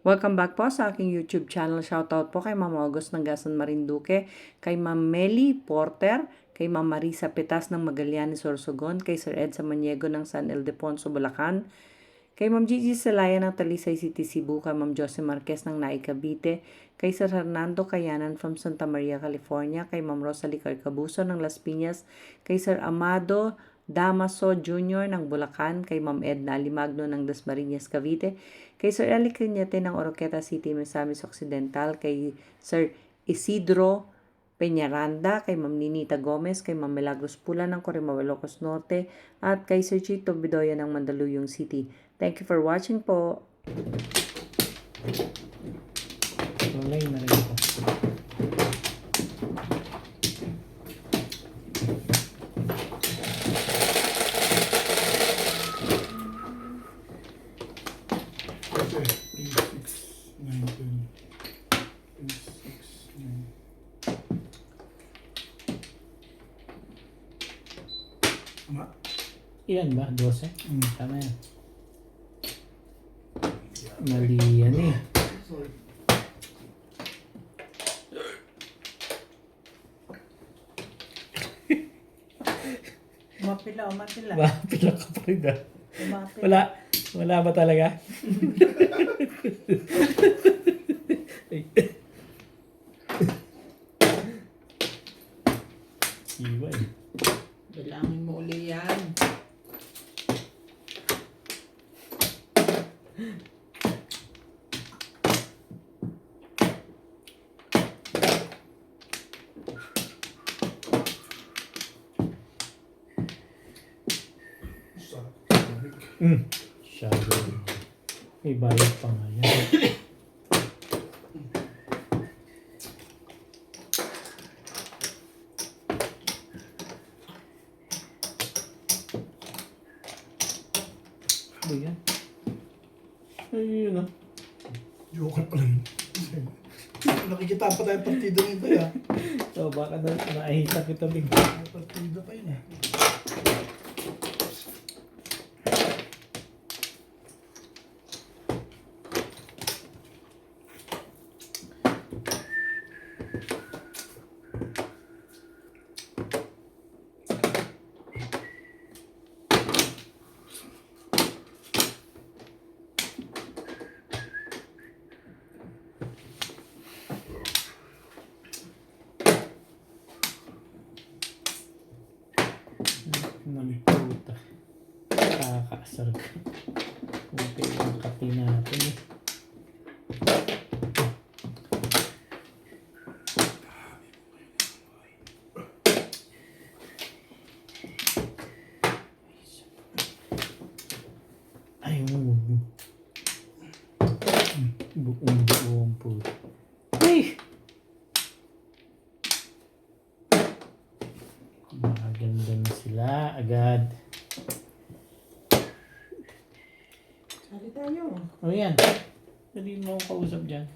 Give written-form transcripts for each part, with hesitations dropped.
Welcome back po sa aking YouTube channel. Shoutout po kay Ma'am August ng Gasan Marinduque, kay Ma'am Meli Porter, kay Ma'am Marisa Petas ng Magallanes Sorsogon, kay Sir Ed Samaniego ng San Ildefonso, Bulacan, kay Ma'am Gigi Celaya ng Talisay City, Cebu, kay Ma'am Jose Marquez ng Naik, Cavite, kay Sir Hernando Cayanan from Santa Maria, California, kay Ma'am Rosalie Carcabuso ng Las Piñas, kay Sir Amado Damaso Jr. ng Bulacan, kay Ma'am Edna Alimagno ng Dasmariñas, Cavite, kay Sir Elic Cañete ng Oroqueta City, Misamis Occidental, kay Sir Isidro Peñaranda, kay Ma'am Ninita Gomez, kay Ma'am Milagros Pula ng Corimao, Ilocos Norte, at kay Sir Chito Bedoya ng Mandaluyong City. Thank you for watching po. Kulay na rin ito. Iyan ba? 12? Tama yan. Mali yan eh. Umapila. Mapila ka pa rin ah. Umapila. Wala ba talaga? Iwa eh. Bilangin mo uli yan. Shadow. May bayad pa nga yan. Ano yan? Ayun ah. Joker pala yun. Nakikita pa tayong partido nito ya. So baka na naahita kita bigla. Partido pa yun eh. Puta. Nakakaasar ka. Kunti ang kape natin eh. Ay, buong po. Ay! Maganda na sila agad. Sali tayo. O yan. Dali mo akong kausap dyan.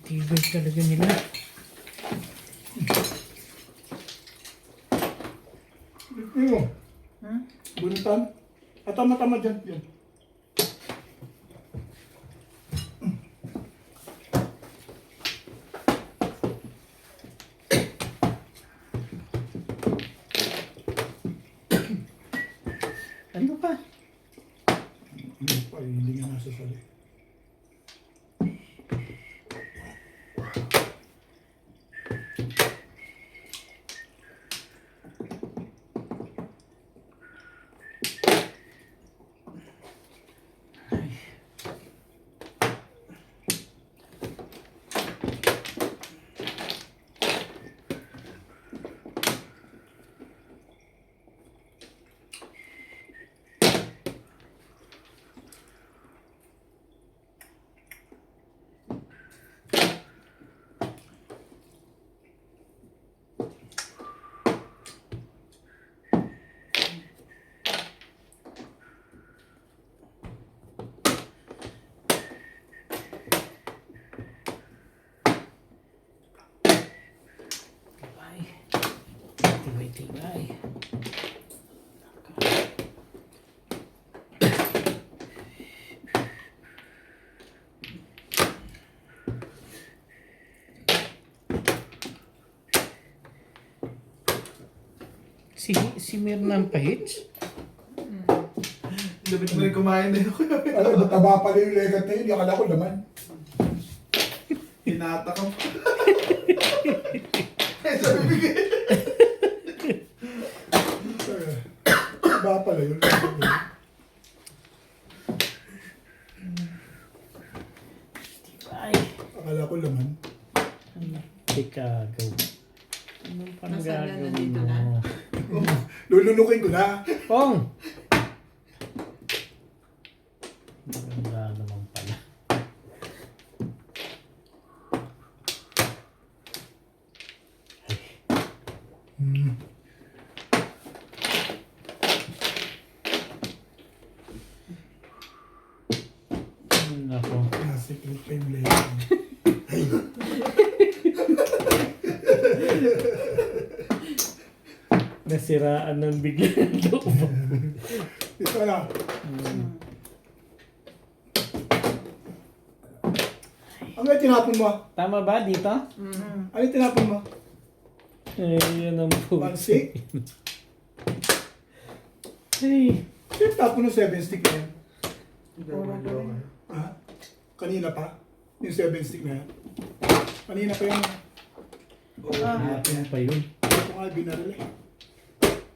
Tibay talaga nila. Ano? Bunitan? Tama-tama dyan. Yan. Ano pa? Ano pa eh, hindi nga nasasali. Tibay. Si Mirna ang pahits? Labit mo rin kumain na yun. Ano, mataba pala yung legat na yun. Akala ko laman. Tinatakam. Eh, sabi bigay. Mataba pala yun. Tibay. Akala ko laman. Chicago. Anong pang Nasaan na, gagawin nandito mo? na? Lulunukin ko na. Pong! Maganda naman pala. Hmm. Nako. Secret pa yung legat. Ay, Nasiraan ng bigla ng loob. ito na. Ano yung tinapon mo? Tama ba dito? Ano yung tinapon mo? Eh, yan ang po. Pansik? Hey. Ano yung tapon ng 7 stick na yan? Ha? Kanina pa? Yung 7 stick na yan? Kanina pa yun. Hapon pa yun. Ito nga binaril eh.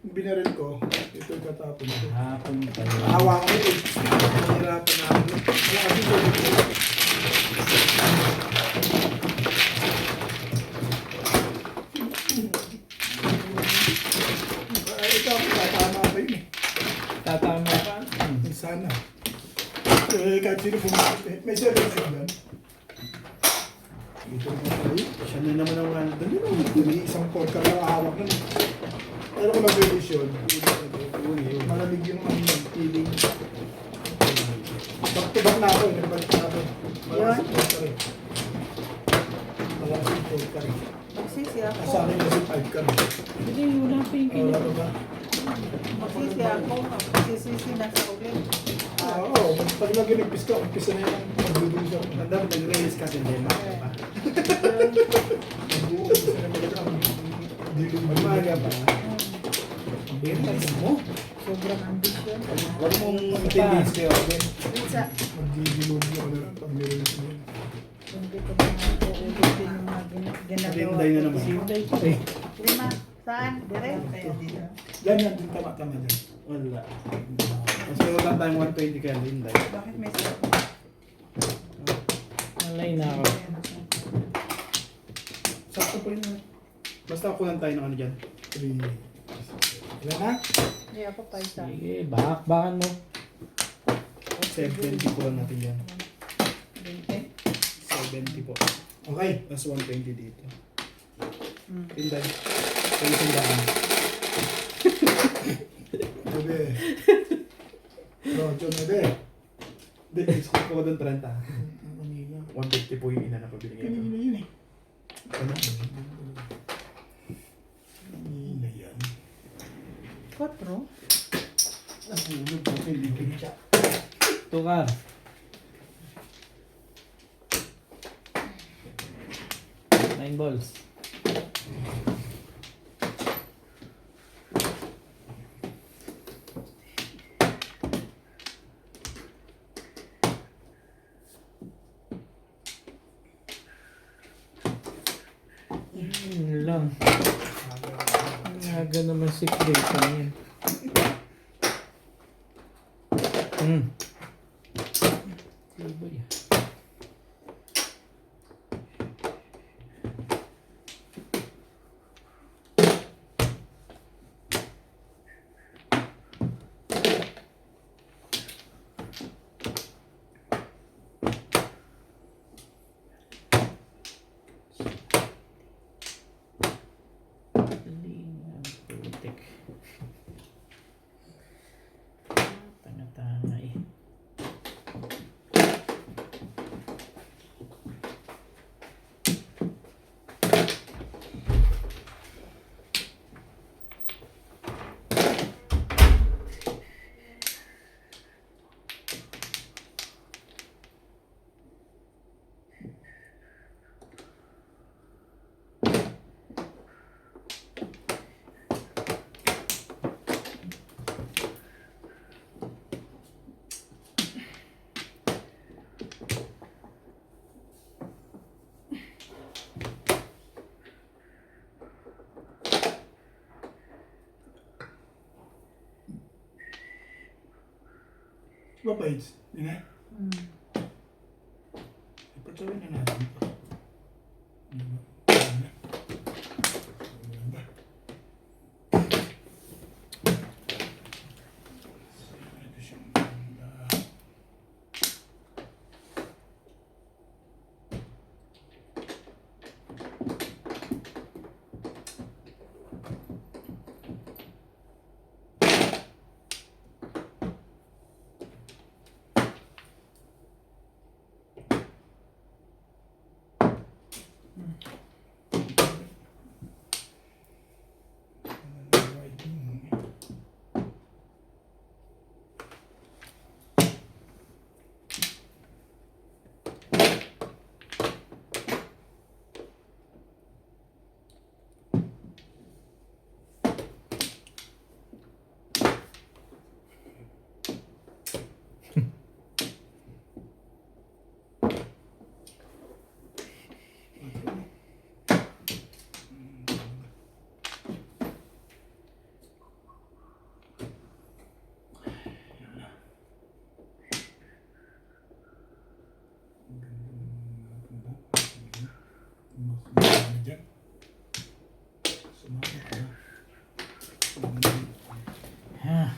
Yung binaril ko, ito yung tatapon ko. Hapon pa yun. Hawa ko eh. Nahirapan na ako. Wala kasi ko. Ito, tatama pa yun eh. Tatama ka? Sana. Kahit sino pumasok eh. May 7 stick yan. Ito na tayo. Siya na naman ang ano doon. May isang porka lang hawak nun. Pero kung mag-revision, malamig yung ano yung feeling. Back to back na ako eh. Nagbalik na ako. Malakas yung porka rin. Malakas yung porka rin. Magsisi ako. Sa akin kasi 5 ka rin. Hindi, wala pa yung Wala kinip. ba? Magsisi ako. Magsisisi na sa ulit. Oo. Pag nag-inipis ka, umpisa na yung magdudul siya. Tanda, nag-release kasi hindi. Maka pa. Mag-uumpisa na mag-ang dilong Umaga pa. Bilis mo. Sobrang ambisyon. Huwag mong intindihin si Owen. Minsan, Magdidilong mo na lang pag nililis mo yun. hindi ko pa nga uulitin yung mga ginagawa. Tinday na naman. Sinday ko eh. Lima. Saan? Dire? Yan yan, din tama-tama dyan. Wala. Kasi wala tayong 120 kaya Linday. Bakit may sapo? Malay na ako. Sakto pa rin. Basta kulang tayo ng ano dyan. 3. Ilan na? Hindi ako pa isa. Sige, bahak-bakan mo. 720 po lang natin yan. 20. 70 po. Okay. Plus 120 dito. Hmm. Linday. Kaya sandaan. Bebe. Rojo na be. Hindi, discount ko doon 30. Kanina. 150 po yung ina na pabili ngayon. Kanina yun eh. Ano? Kanina yan. 4? Nahulog ko kay Libin siya. Tukar. Nine balls. Yun lang. Aga naman si Clayton yan. Tibay ah. Putik. Tanga-tanga eh. ba Paige? Yun na? Hmm. Ipatawin na natin ito. Ano ba? Ano na? Ano ba? Ito siyang ganda. Ha.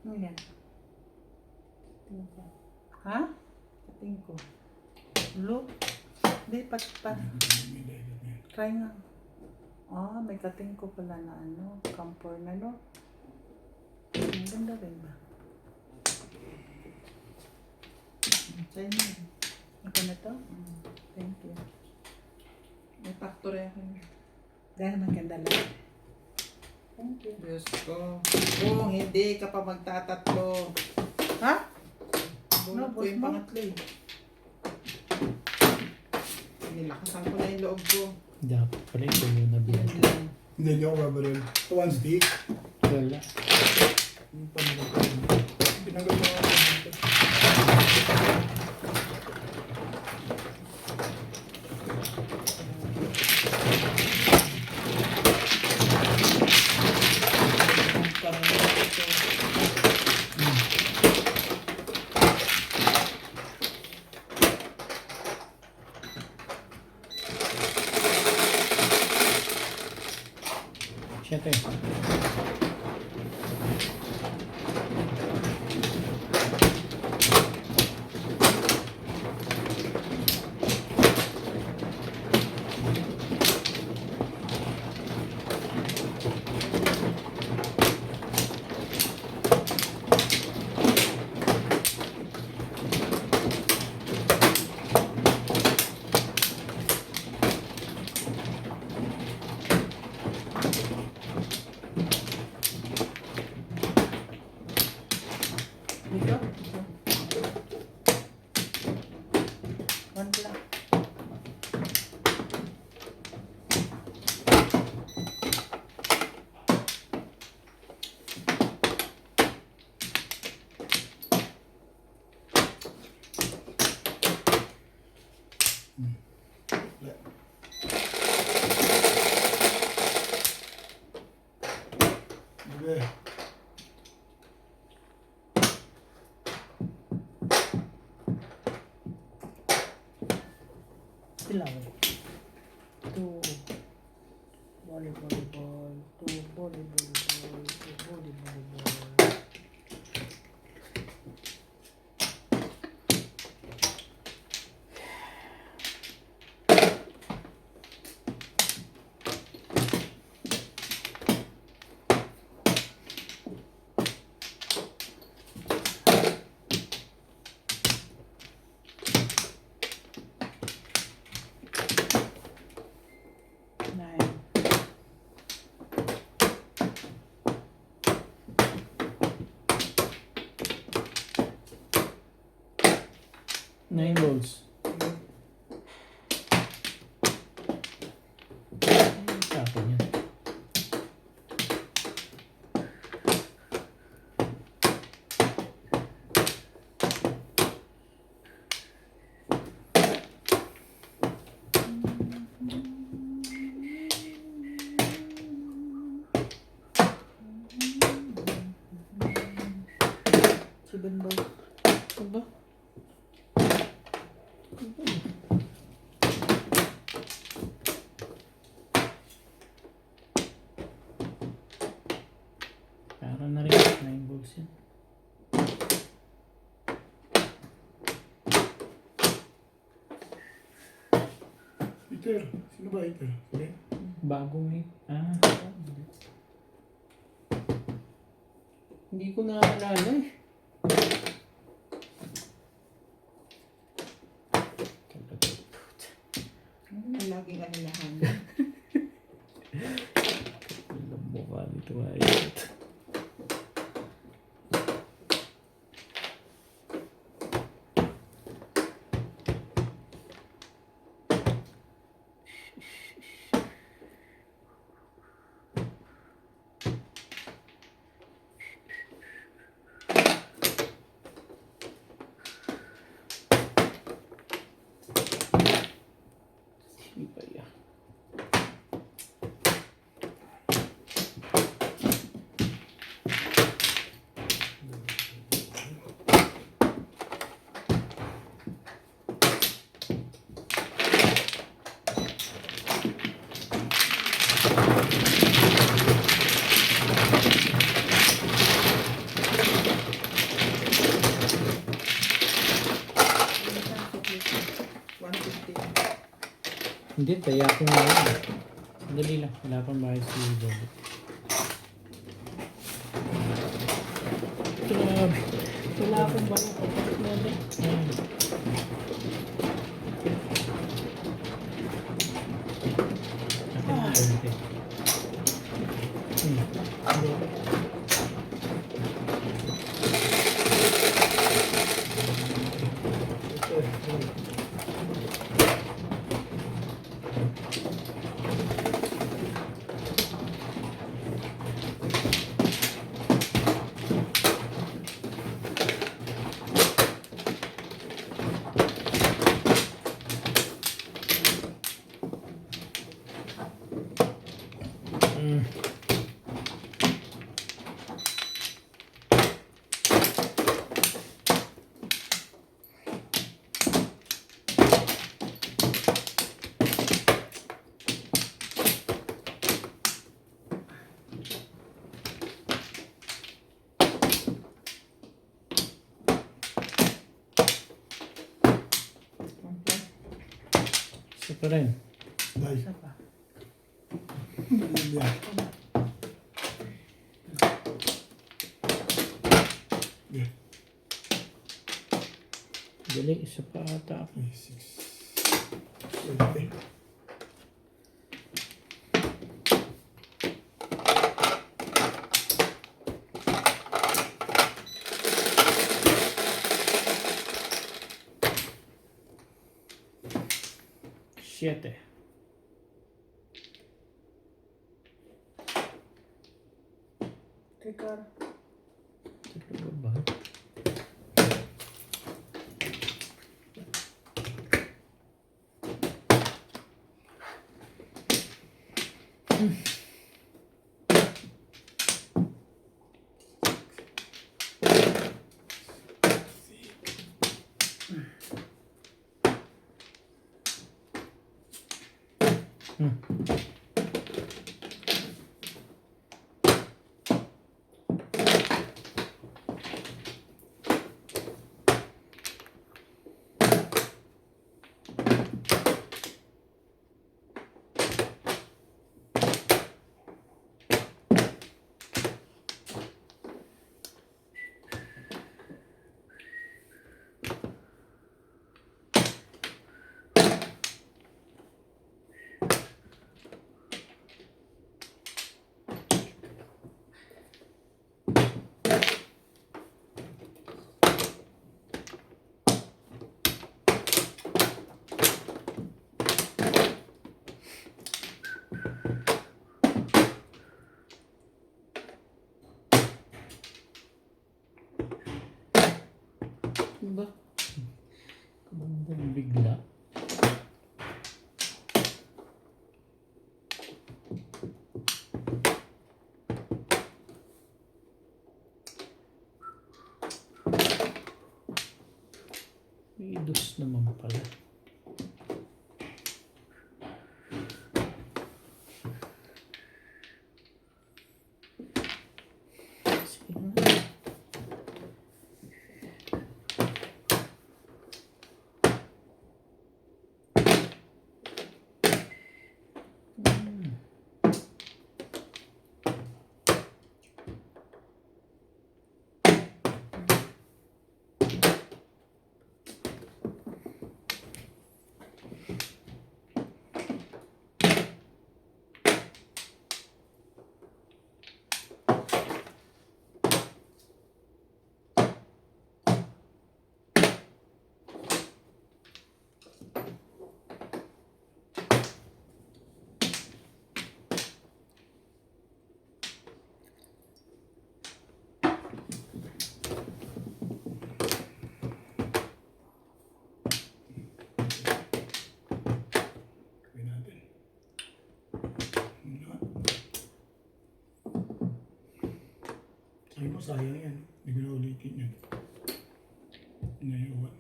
Ano yan? Tingin ko. Ha? Tingin ko. Look. Hindi, try nga. Ah, may kating ko pala na ano, camphor na no. Ang ganda rin ba? Try mo. Ito na to? Thank you. May factory ako. Gano'n maganda lang. Thank you. Diyos ko. Kung hindi ka pa magtatatlo. Ha? Bunot ko boss yung mo? pangatlo eh. Nilakasan ko na yung loob ko. Dapat pala ito yung Yan nabili. lang. Hindi niyo ako babaril. Ito one stick. Wala. Yung pangalan ko. Pinanggal mo ako dito. Siya to eh. Dito? One lang. Okay. Sila ko. Two. Volleyball. Two volleyball. Two volleyball. 9 volts. Tapon yan. Siban ba? Aba. Para na rin 9 volts yan. Peter, sino ba Peter? Sige. Bagong eh. Hindi ko naalala eh. Laging anilahan. Alam mo ba nito ayot. Iba yan. Hindi, taya ko nga yun. Dali lang, wala pang bahay si Bobby. Grabe. Wala akong bahay. Ayan. Akin na konti. Isa pa rin. Dahil. Isa pa. Yan. Yeah. Dali, isa pa ata ako. 6. 20. Siete. Teka. Talaga ba? Ba? Kumandang bigla. May dos naman pala. Sige na. Gawin natin. Nga. Sabi mo, sayang yan. Hindi ko na ulitin yan. Naiwan.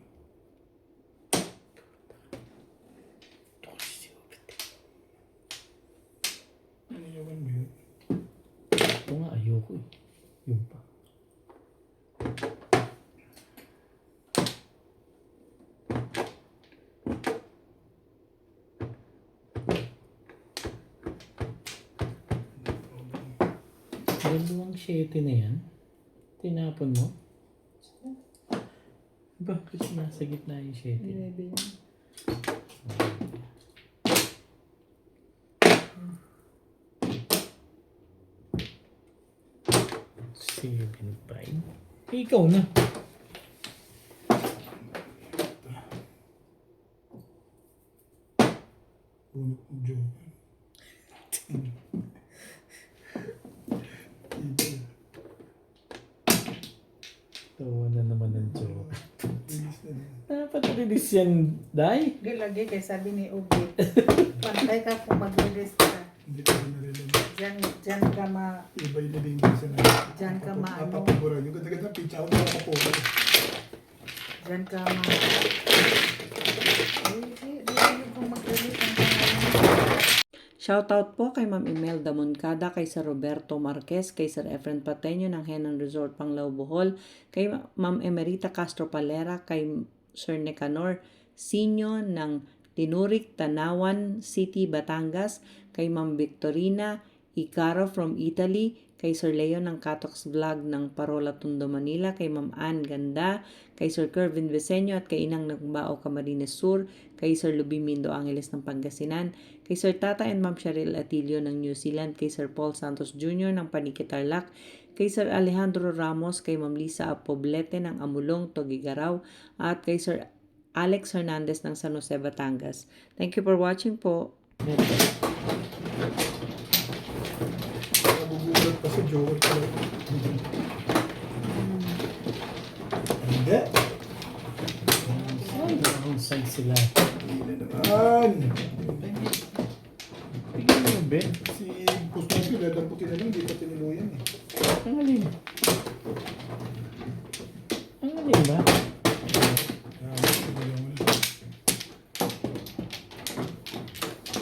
Naiwan mo yun. Ito nga, ayoko eh. Yun pa. Dalawang 7 na yan. Tinapon mo? Bakit nasa gitna yung 7? 11 yan. Seven, five. Ikaw na. Punot ng joke. Tawa na naman ng joke. Bilis na din. Dapat release yan, Day. Hindi lagi kay sabi ni Ubi. Pantay ka kung mag-release ka. Hindi ko na narinig. Diyan ka Iba yung nabing bisa na. Diyan ka maano. Napapaboran. Yung ganda-ganda pizza ako nakapaporan. Diyan ka Hindi kung mag-release ang pangalan. Shoutout po kay Ma'am Imelda Moncada, kay Sir Roberto Marquez, kay Sir Efren Pateño ng Henan Resort Panglao Bohol, kay Ma'am Emerita Castro Palera, kay Sir Nicanor Sinyo ng Tinurik, Tanawan City, Batangas, kay Ma'am Victorina Icaro from Italy, kay Sir Leo ng Catox Vlog ng Parola, Tondo, Manila, kay Ma'am Ann Ganda, kay Sir Kervin Viseño at kay Inang Nagbao, Camarines Sur, kay Sir Lubimindo Angeles ng Pangasinan, kay Sir Tata and Ma'am Cheryl Atilio ng New Zealand, kay Sir Paul Santos Jr. ng Panique, Tarlac, kay Sir Alejandro Ramos, kay Ma'am Lisa Poblete ng Amulong, Tugigaraw, at kay Sir Alex Hernandez ng San Jose, Batangas. Thank you for watching po. Nabubulat pa sa joke. Hindi. Ang side sila. Hindi na naman. Tingnan mo, be. Si Pusmopi, dadamputin na lang. Hindi pa tinuluyan eh. Ang alin. Ang alin ba?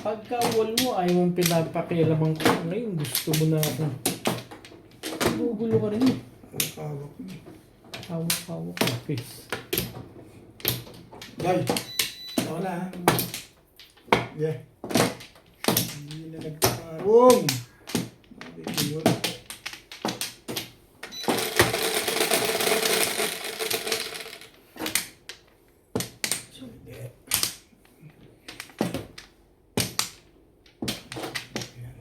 Pagka wall mo, ayaw mong pinagpakialaman ko. Ngayon, gusto mo na ako. Gugulo ka rin eh. Hawak niya. Hawak ka, face. Day! Ako na ha. Yeah. Hindi na nagkakarong. Sabi ko yun. So, hindi. Ayan.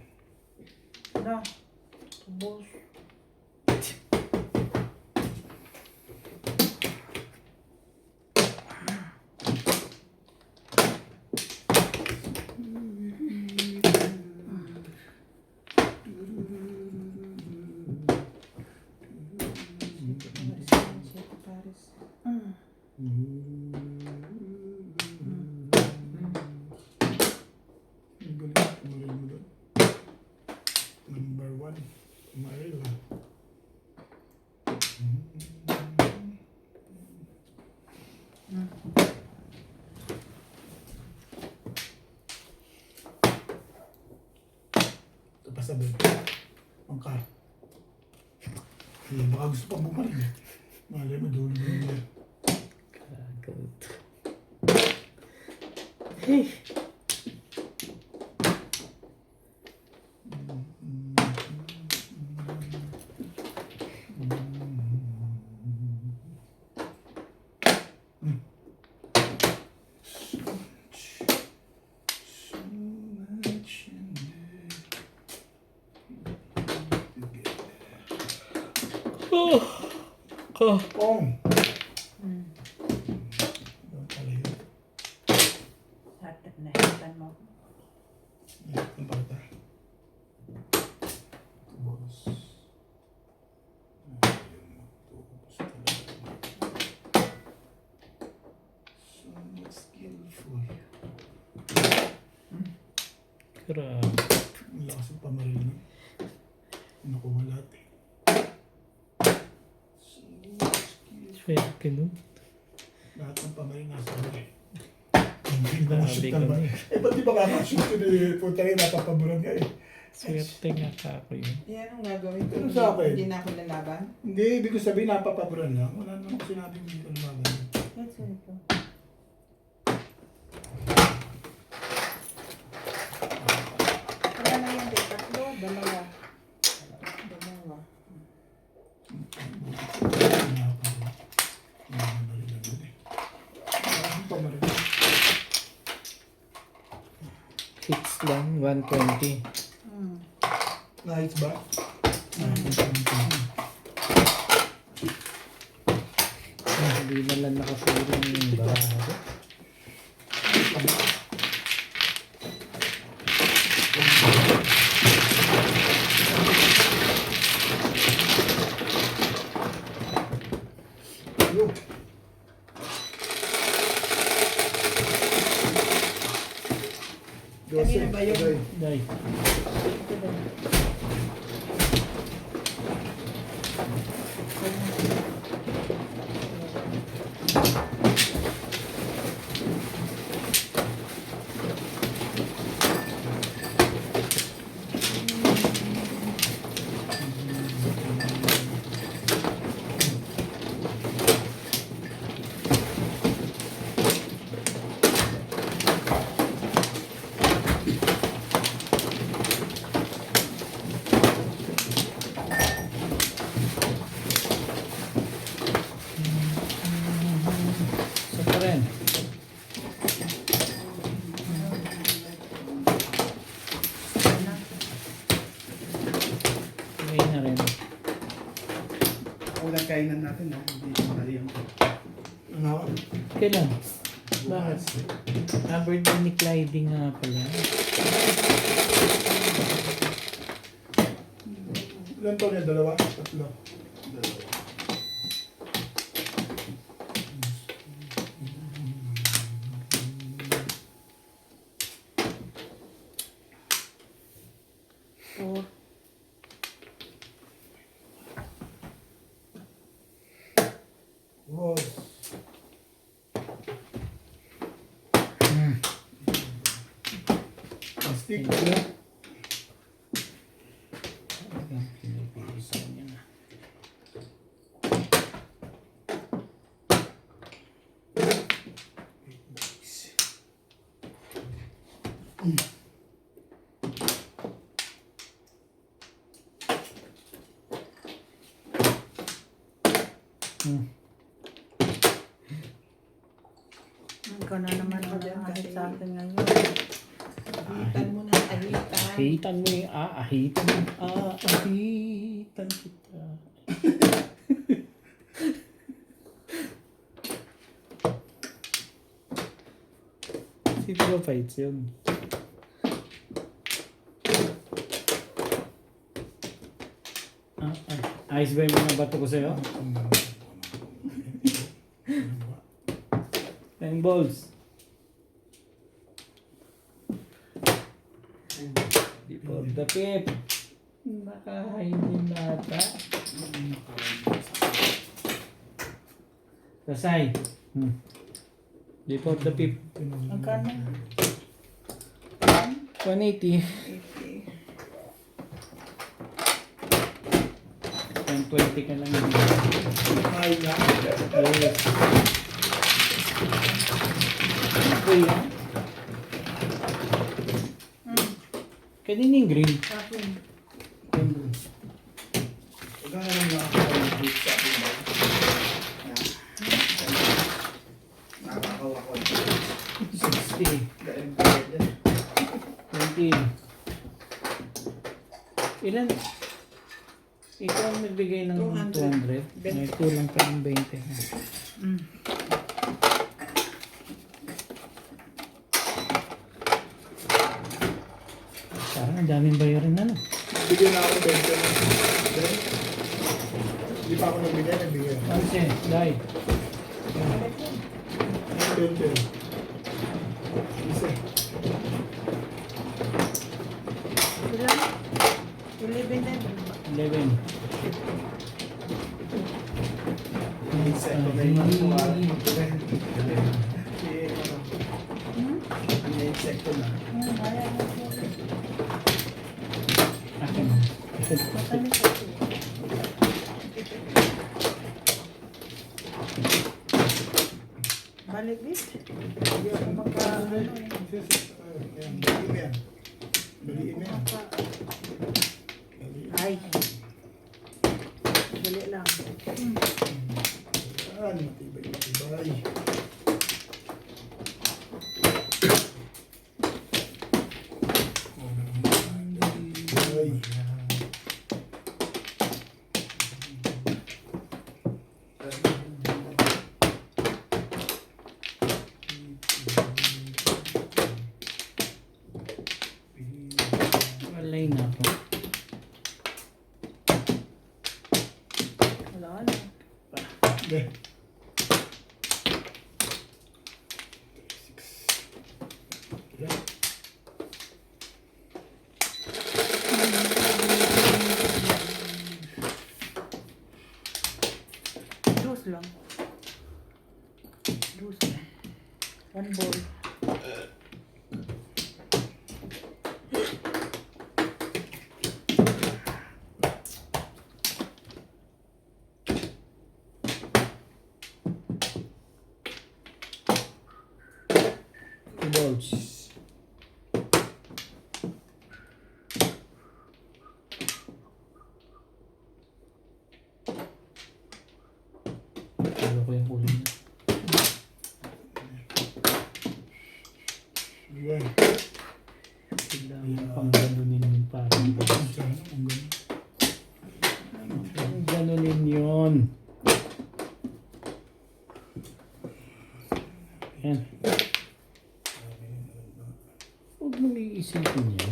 Na. Tubos. Ito pa sabi. Ang car. Eh, baka gusto pang bumalik eh. Malay mo, dulo mo yun. Gagawin. So much in there. Pong! Ano pala yun? Nahitan mo. Yan, ang pata. Boss. So much skillful. Grabe. Ang lakas ng pamarilin. Nakuha lahat eh. So much skillful. Swerte nun. Lahat ng pamarilin nasa ako eh. Grabe ka na eh. Eh, ba't di ba kakashoot ko eh? Punta rin, napapaburan nga eh. Swerte nga ka ako yun. Yan ang gagawin ko. Ano sa akin? Hindi na ako lalaban. Hindi, ibig ko sabihin napapaburan lang. Wala naman ako sinabing hindi ko lumaban. Yes, ito. Wala na yan, di. Tatlo, dalawa. Dalawa. Hits lang, 120. Nice ba? Hindi na lang nakasuling yung barado. Yo. Kanina ba yun? Jose, Day. Sa pa rin. Ngayon na rin. Unang kainan natin, no? Hindi mali ang ano? Kailan? Bakit? Birthday ni Clyde nga pala. Ilan taon niya? Dalawa? Tatlo? Four. Boss. Stick. Thank you. Talagang pinipili sa kanya na. Ikaw na naman ang ahit sa akin ngayon. Ahitan mo na, ahitan. Ahitan mo yung aahitan mo. Aahitan kita. Sino ba fights yun? Ayos ba yung mga bato ko sa'yo? Ten balls. Before the pip. Nakahainin na ata. Sasay. Before the pip. Magkano? 180. 80. 120 ka lang yun. Ay na. Yes. Okay lang. Kanina yung green. Akin. Magkano lang nakakapag-tweet sa akin ba? Nakakawa ko. 60. Dahil bayad yan. 20. Ilan? Ikaw ang nagbigay ng 200. May kulang pa ng 20. Parang ang daming bayarin na no. Bigyan na ako ng 20 na. Then, hindi pa ako nagbigay. Panse, dahil. 20. Isa. Ilan? 11 din. 11. Insecto na yung mga insecto na. Akin. Balik din. Hindi ako magka... Yan, baliin mo yan. Baliin mo yan. Ay. Dali lang. Yan, matibay. Ay. Walay na ako. Wala na. Okay. Yan. Juice lang. Juice lang. One bowl. Two balls. Kalo ko yung kulay niya. Yan. Kailangan pang ganunin yung parang Sana, ang ganun. pang ganunin yun. Yan. Huwag mong iisipin yan.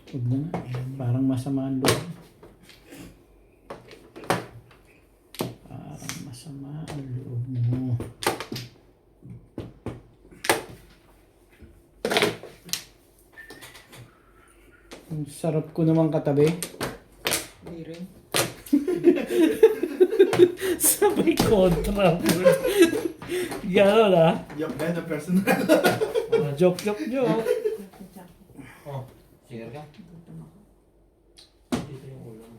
Huwag na nga. Parang masama ang loob. Parang masama ang loob mo. Ang sarap ko naman katabi. Hindi rin. Sabay kontra. Gano'n ah. Yuck na personal. Joke, joke, joke. Sige ka. Dito yung ulam.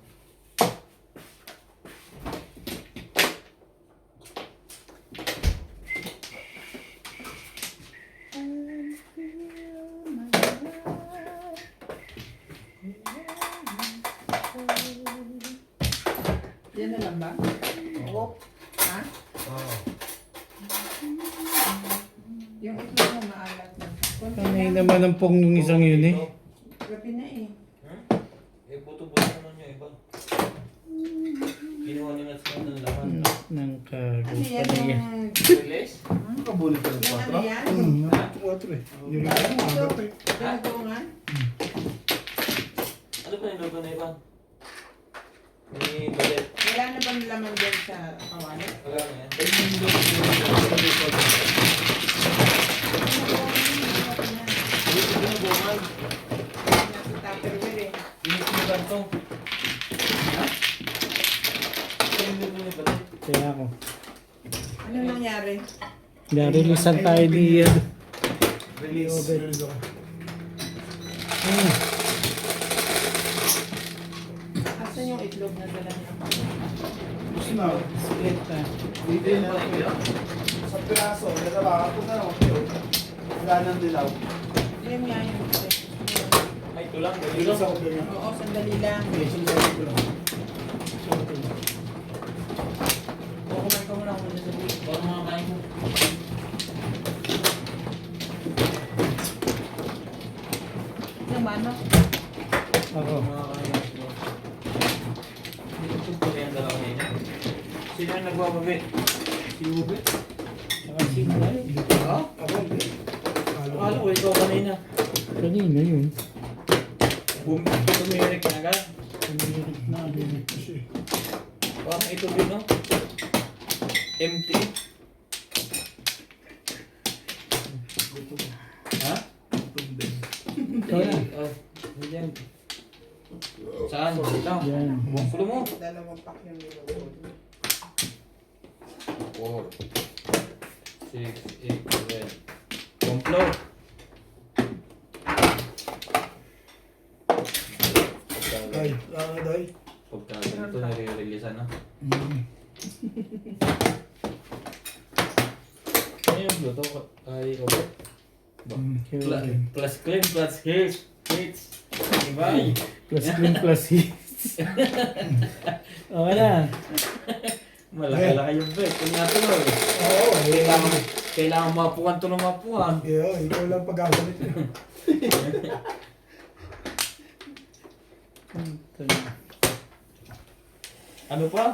Yan na lang ba? Oo. Ha? Oo. Yung itlog mo maalat na. Kamay naman ang pong nung isang yun eh. Gabi na eh. Eh, buto-buto naman yung iba. Kinuha niya na sila ng laman. Ng cargo Ano yan pa niya. yung... Release? Nakabulit ka ng Yung ano 4? yan? 4 eh. Yung mga agad eh. Pinagulungan? na yung luto na iba. May balit. Wala na bang laman dyan sa kawali? Wala na yan. Dito ko na buman. Nasa Tupperware eh. Init mo ba ito? Ha? Ito yung luto na balit. Kaya ako. Ano nangyari? Narilisan tayo ni Release. Release ako. Asan yung itlog na dala niya? Gusto na. Split na. Dito yung balit nila. Sa piraso, nagkaba ako na naman kayo. Wala nang dilaw. Yan nga yung Ay, ito lang. Dali Release lang. ako kaya. Oo, sandali lang. Okay, sinasabi ko lang. O, kumain ka muna ako muna sa buhay. Baka makakain mo. Yung mano? Ako. Makakain mo. Dito ito po yung dalawa niya. Sino yung nagbababi? Si Ube? Saka sinay. Ha? Ako, hindi. Akala ko ikaw kanina. Kanina yun. Tumirik na agad. Pinirik na. Kasi, Parang ito din, no? Empty. Ha? Ikaw na. Diyan. Saan? Dito. Yan. Pulo mo. Dalawang pack yung nilagay. 4, 6, 8, 7. Komplo. ay, laka day. Pagka ganito, nare-releasean na. Ano yung luto ko? Ay, Ube? Plus clean, plus hits. Diba? Plus clean plus hits. Okay na. Malaki-laki yung bet. Kung natin mo eh. Oo, Kailangan mapuan to ng mapuan. yeah, ikaw lang pag-agalit. Ano pa?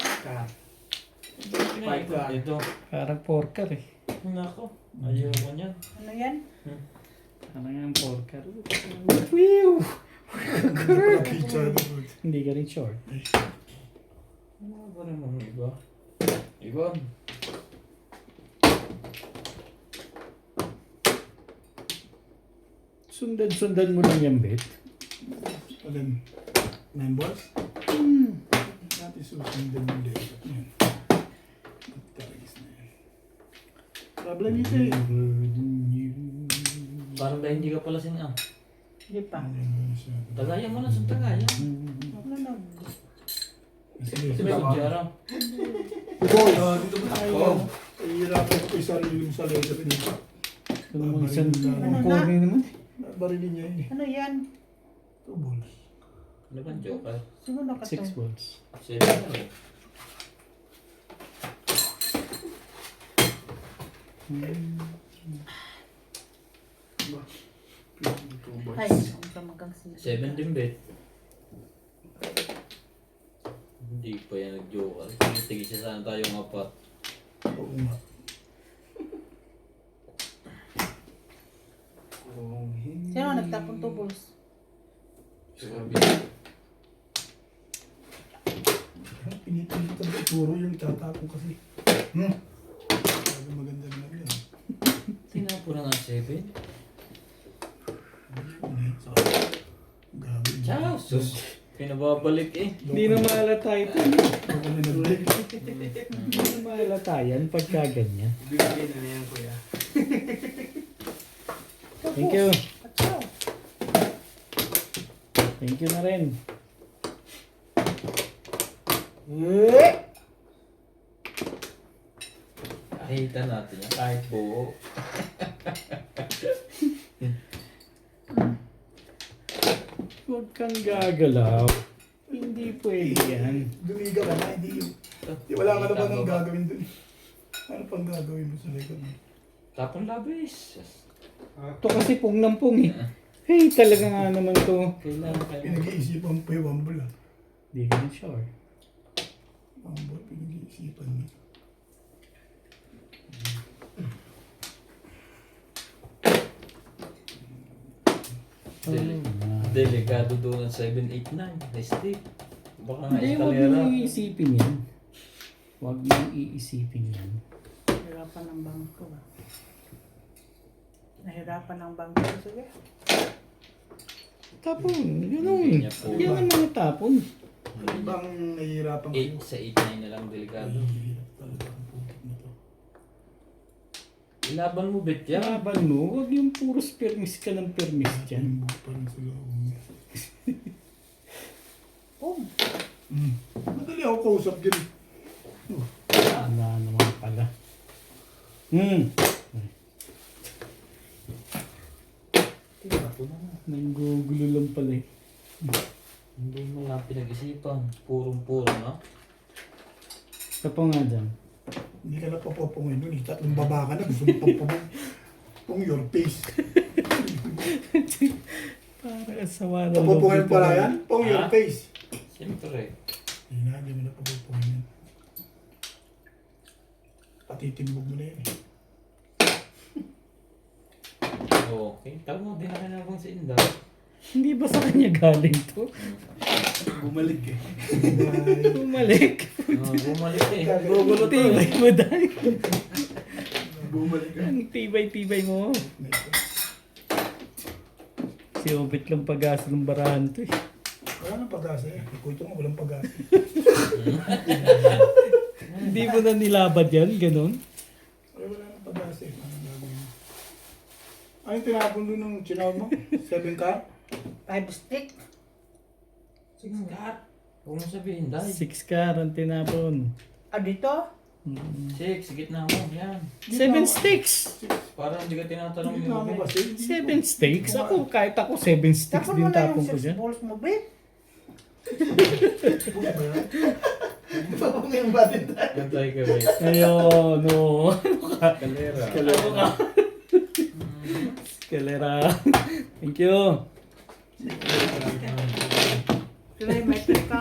Fight ka. Ito. Parang porker eh. Nako. Ayoko niyan. Ano yan? Parang yung porker. Whew! Pizza. Hindi ka rin short. Ano ba naman iba? Iba. Sundan mo lang yung bet. Alin? 9 balls? Natin susundan yung dito. Yan. Tarigis na yan. Problem ito eh. Parang dahil hindi ka pala singa. Hindi pa. Tagaya mo na sa tagaya. Ano na? Sige, Kasi may kudyara. Boy, dito ba tayo? Ihirapan ko yung sarili mo sa leather dito. Kung mga isang corner naman. Barilin niya yun eh. Ano yan? 2 balls. Ano ba joker? Siguro na 6 balls. 7 na eh. Ay, ang kamagang sila. 7 din bet. Hindi pa yan nag-joker. Tigis siya sana tayo ng apat. Oo nga. Sino ang nagtapon to balls? Pinipilit ang ituro yung tatapon kasi. Talaga maganda na yan. Tinapo na nga 7. Gabi. Ciao! Sus! Pinababalik eh. Hindi na mahalata ito. Maganda na break. Hindi na mahalata yan pagka ganyan. Bibigyan na yan, kuya. Thank you. Atso. Thank you na rin. Kahita natin yan. Kahit buo. Huwag kang gagalaw. Hindi pwede yan. Dumiga ka na, hindi yung... Wala ka na ba nang gagawin dun? Ano pang gagawin mo sa likod mo? Tapon labis. Ito kasi pong nampong eh. Hey, talaga nga naman to. Kailangan kayo. Pinag-iisipan pa yung wambol ah. Hindi ka na sure. Wambol, pinag-iisipan mo. Oh, Delikado doon ang 789. Stick. Baka nga Hindi, huwag eskalera. mong iisipin yan. Huwag mong iisipin yan. Nahirapan ng bangko. Nahirapan ng bangko. Sige. Tapon, gano'n. Hindi niya po. Yan ang mga tapon. Ano bang nahihirapan 8 kayo? sa 89 na lang delikado. Nahihirap talaga ang putik na to. Ilaban mo, bet yan. Laban mo, huwag yung puros permis ka ng permis dyan. Timbok pa rin sila. Oh, Madali ako kausap dyan. Wala naman pala. Ako na nga. Nanggugulo lang pala eh. Hindi mo lang pinag-isipan. Purong-puro, no? Ito pa nga dyan. Hindi ka na papapungin nun. Tatlong baba ka na. Gusto mo papapung. Pung your face. Para asawa na Papapungin pala yan? Pung your Ah? face. Siyempre. Hindi na, hindi mo na papapungin yan. Patitimbog mo na yan eh. Okay. Tawag mo, di na kinabang si Inda. Hindi ba sa kanya galing to? Bumalik eh. Bumalik. Bumalik eh. Gugulo tibay mo dahil. Bumalik ka. Ang tibay-tibay mo. Si Obit lang pag-asa ng barahan to eh. Wala nang pag-asa eh. Ito nga walang pag-asa. Hindi mo na nilabad yan, ganun. Wala nang pag-asa eh. Anong gagawin mo? Ano yung tinapon doon ng chinawag mo? 7 car? 5 stick. Sige nga. Huwag mo sabihin, dahil. 6 car ang tinapon. Ah, dito? 6, gitna mo. Yan. 7 sticks. Parang hindi ka tinatanong Hindi yung na ako Obet. kasi. 7 sticks? Ako, kahit ako 7 sticks Tapos din mo na tapon yung ko 6 dyan. balls mo, babe. Papungin ba din tayo? Gantay ka, Bet. Ayun, no. Kalera. Kalera. Thank you. Kilometric ka.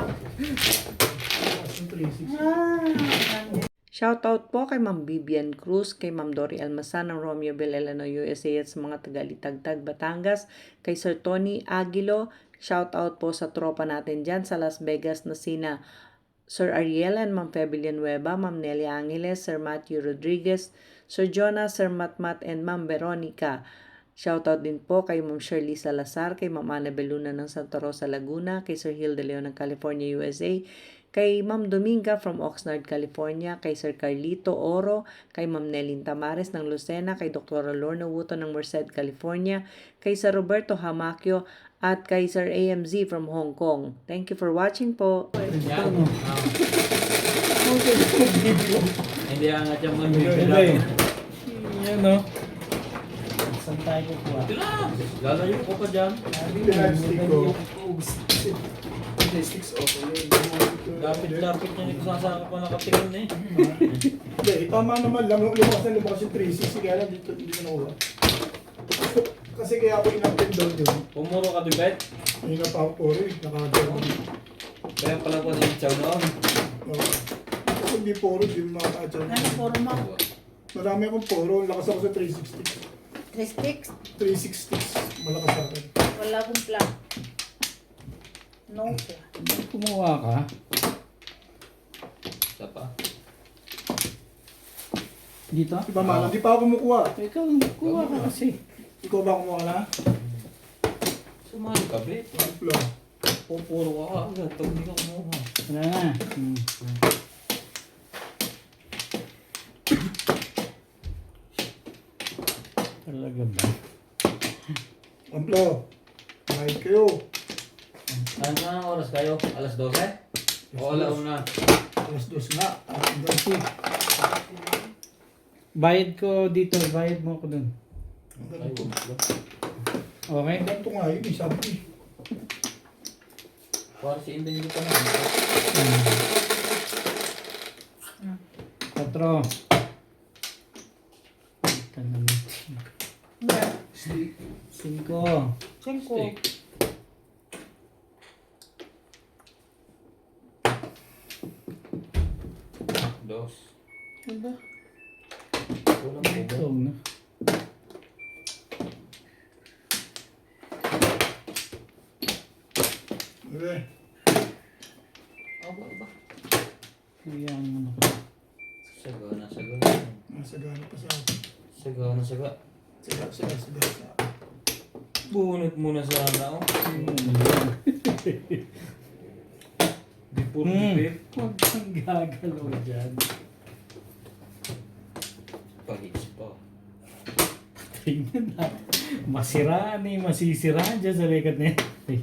Shoutout po kay Ma'am Vivian Cruz, kay Ma'am Dory Almasan ng Romeoville, Illinois, USA at sa mga taga-Litagtag, Batangas, kay Sir Tony Aguilo. Shoutout po sa tropa natin dyan sa Las Vegas na sina Sir Ariel and Ma'am Feby Villanueva, Ma'am Nelly Angeles, Sir Matthew Rodriguez, Sir Jonas, Sir Matmat, and Ma'am Veronica. Shoutout din po kay Ma'am Shirley Salazar, kay Ma'am Ana Beluna ng Santa Rosa, Laguna, kay Sir Hilde Leon ng California, USA, kay Ma'am Dominga from Oxnard, California, kay Sir Carlito Oro, kay Ma'am Nelin Tamares ng Lucena, kay Dr. Lorna Wuto ng Merced, California, kay Sir Roberto Hamakyo, at kay Sir AMZ from Hong Kong. Thank you for watching po. Yan. Hindi angat yung mga Hindi. Yan no. Saan tayo kukuha? Ito na! Lalayo ko pa dyan. Pinag-stick ko. Lapit-lapit niya nito sasaka pa nakatingin eh. Hindi, tama naman. Lumakas yung 360. Kaya lang dito nakuha. Kasi kaya ako inapin doon yun. Pumuro ka, Dibet. Hindi na pa ako puro eh. Nakagano. Kaya pala ko na-chow noon. Kasi hindi puro. Hindi mo makakaachaw. Ano puro mo? Marami akong puro. Lakas ako sa 360. 3 sticks? 360. Malakas sa akin. Wala akong plan. No plan. Kumuha ka. Isa pa. Dito? Diba man? Hindi pa ako kumukuha. Ikaw, kuha ka kasi. Ikaw ba kumuha na? Sumali ka, Bet. Wala. Pupuro ka agad. Pag hindi ka kumuha. Wala na. Talaga ba? Amplo. Mahit kayo. Ano na ang oras kayo? Alas 12? O alauna? Alas 2 nga. Ang gansi. Bayad ko dito. Bayad mo ako dun. Ay, wala. Okay? Ang ganito nga yun. Sabi ko eh. Para si Inday nyo pa na. 4. Ito naman. 5. 5. Stick. Dos. Diba? Kulang po ba? Ito na. Okay. Aba, aba. Kaya ang ano ko. Saga na saga. Nasagana pa sa akin. Saga na saga. Saga. Bunot muna sana oh. Before bipip. Huwag kang gagalaw dyan. Pahits pa. Tingnan na. Masiraan eh. Masisiraan dyan sa lekat na yan. Ay.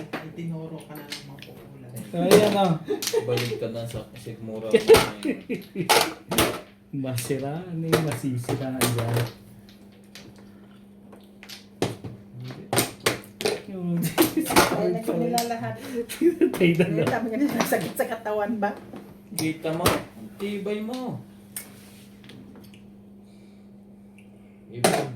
Ay, tinuro ka na ng mapukulan. Ayan o. Balik ka na sa sigmura. Masiraan eh. Masisiraan dyan. Yung... Kailan ko nila lahat. Tingnan na. Kaya kami ganun sakit sa katawan ba? Kita mo. Ang tibay mo. Ibig.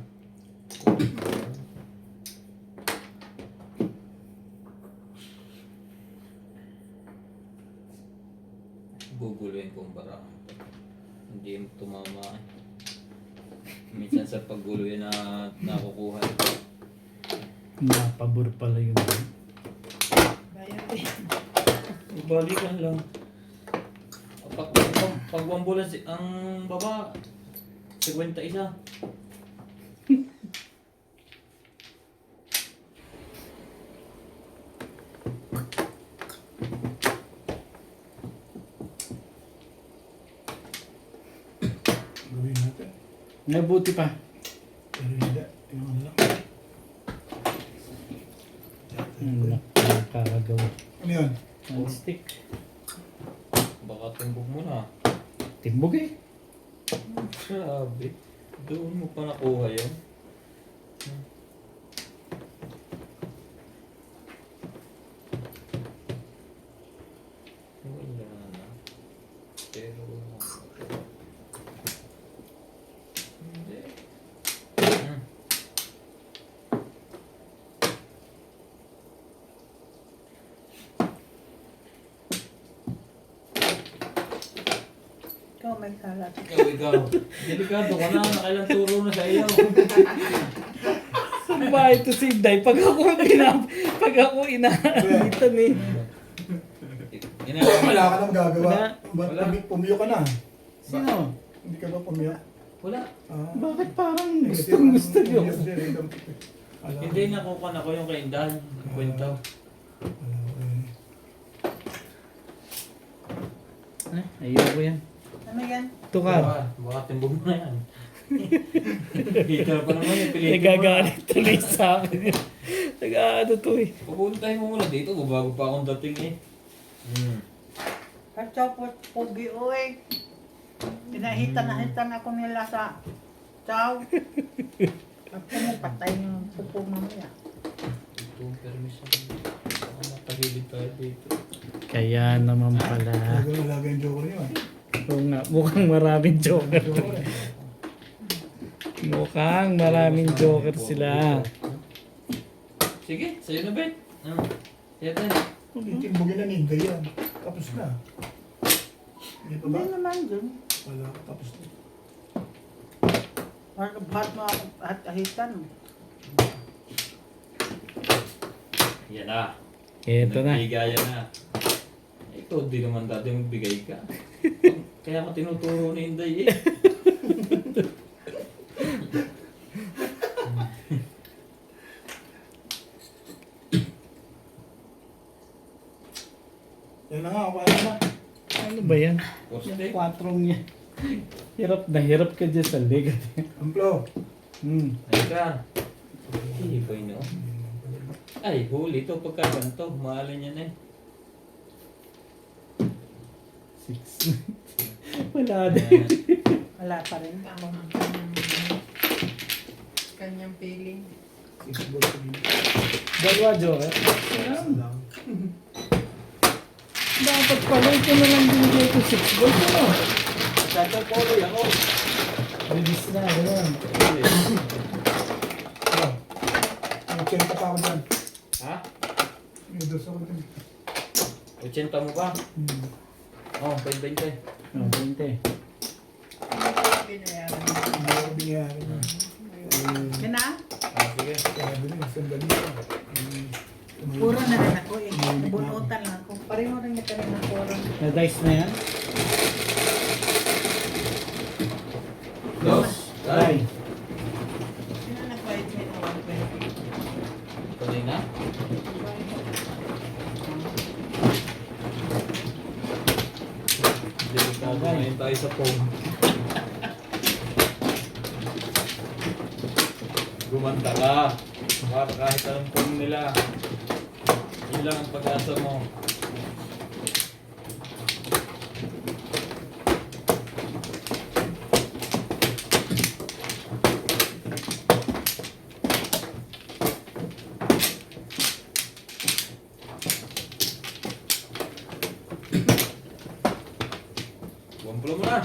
Guguluhin kong bara. Hindi mo tumama eh. Minsan sa pagguluhin na nakukuha. Napabor pala yun. Bayan din. Ibalikan lang. Pag ambulance ang baba, 51. Gawin natin. Nabuti pa. Pero hindi. Yung ano lang. Nakakagawa. Ano yun? Ang stick. Baka tumbog mo na. Timbog eh. Grabe. Doon mo pa nakuha yun. Wala na. Pero hindi. Ikaw may kalat. Ikaw. Delikado ka na. Nakailang turo na sa iyo. Saan ba ito si Inday? Pag ako inaanitan eh. Wala ka nang gagawa. Wala. Wala. Pumiyo ka na. Sino? Hindi ka ba pumiyo? Wala. Ah. Bakit parang Kasi gusto nyo? pumiyo din, random tip eh. Wala. Hindi nakuha na ko yung kaindahan. Kwento. Wala ko yun. Ayoko yan. Ano yan? Tukar. Baka timbog mo na yan. Dito na pa naman yung pilitin mo na. Nagagalit tuloy sa akin. Nag-ano to eh. Pupuntahin mo muna dito. Bago pa akong dating eh. Kachopot, pogi oy. Pinahitan ako nila sa chow. Ako mo patay ng pupo mamaya. Ito ang permission. Baka matagilid tayo dito. Kaya naman pala. Alaga yung joker niyo eh. Oo nga, mukhang maraming joker. Mukhang maraming joker sila. Sige, sa'yo na Bet. Siyete. Titimbugin na ni Inday yan. Tapos na. Hindi pa ba? Hindi naman dun. Wala ka tapos na. Ba't mo ako at ahitan? Yan na. Ito na. Nagbigayan na. Ikaw, di naman dati magbigay ka. Kaya ako tinuturo ni Inday eh. Yan na nga, kaya na. Ano ba yan? Poste. Yung 4 niya. Hirap na hirap ka dyan sa ligat. Amplo. Halika. Ibay no. Ay, huli ito pagka ganito. Mahalin niya na eh. 6. Wala din. Wala pa rin. Kanyang feeling. Dalawa joker. Isa lang. Dapat pala ito na lang binigay ko 6 balls. Ano? Tatapoy ako. Release na. Gano'n. Oh. May 80 pa ako dyan. Ha? May 2 ako dyan. 80 mo ba? Oh, 20. Oh, 20. Pinayaran. Hindi ako binayaran. Yan na. Sige. Sabi niya, sandali pa. Puro na rin ako eh. Nabunutan lang ako. Pareho rin na rin ako. Na-dice na yan? Dos. Ay. Sino nag-bite me na 120? Tuloy na. Delikado ngayon tayo sa phone. Gumanta ka. Para kahit anong phone nila. Yun lang ang pag-asa mo. Bumplo mo na.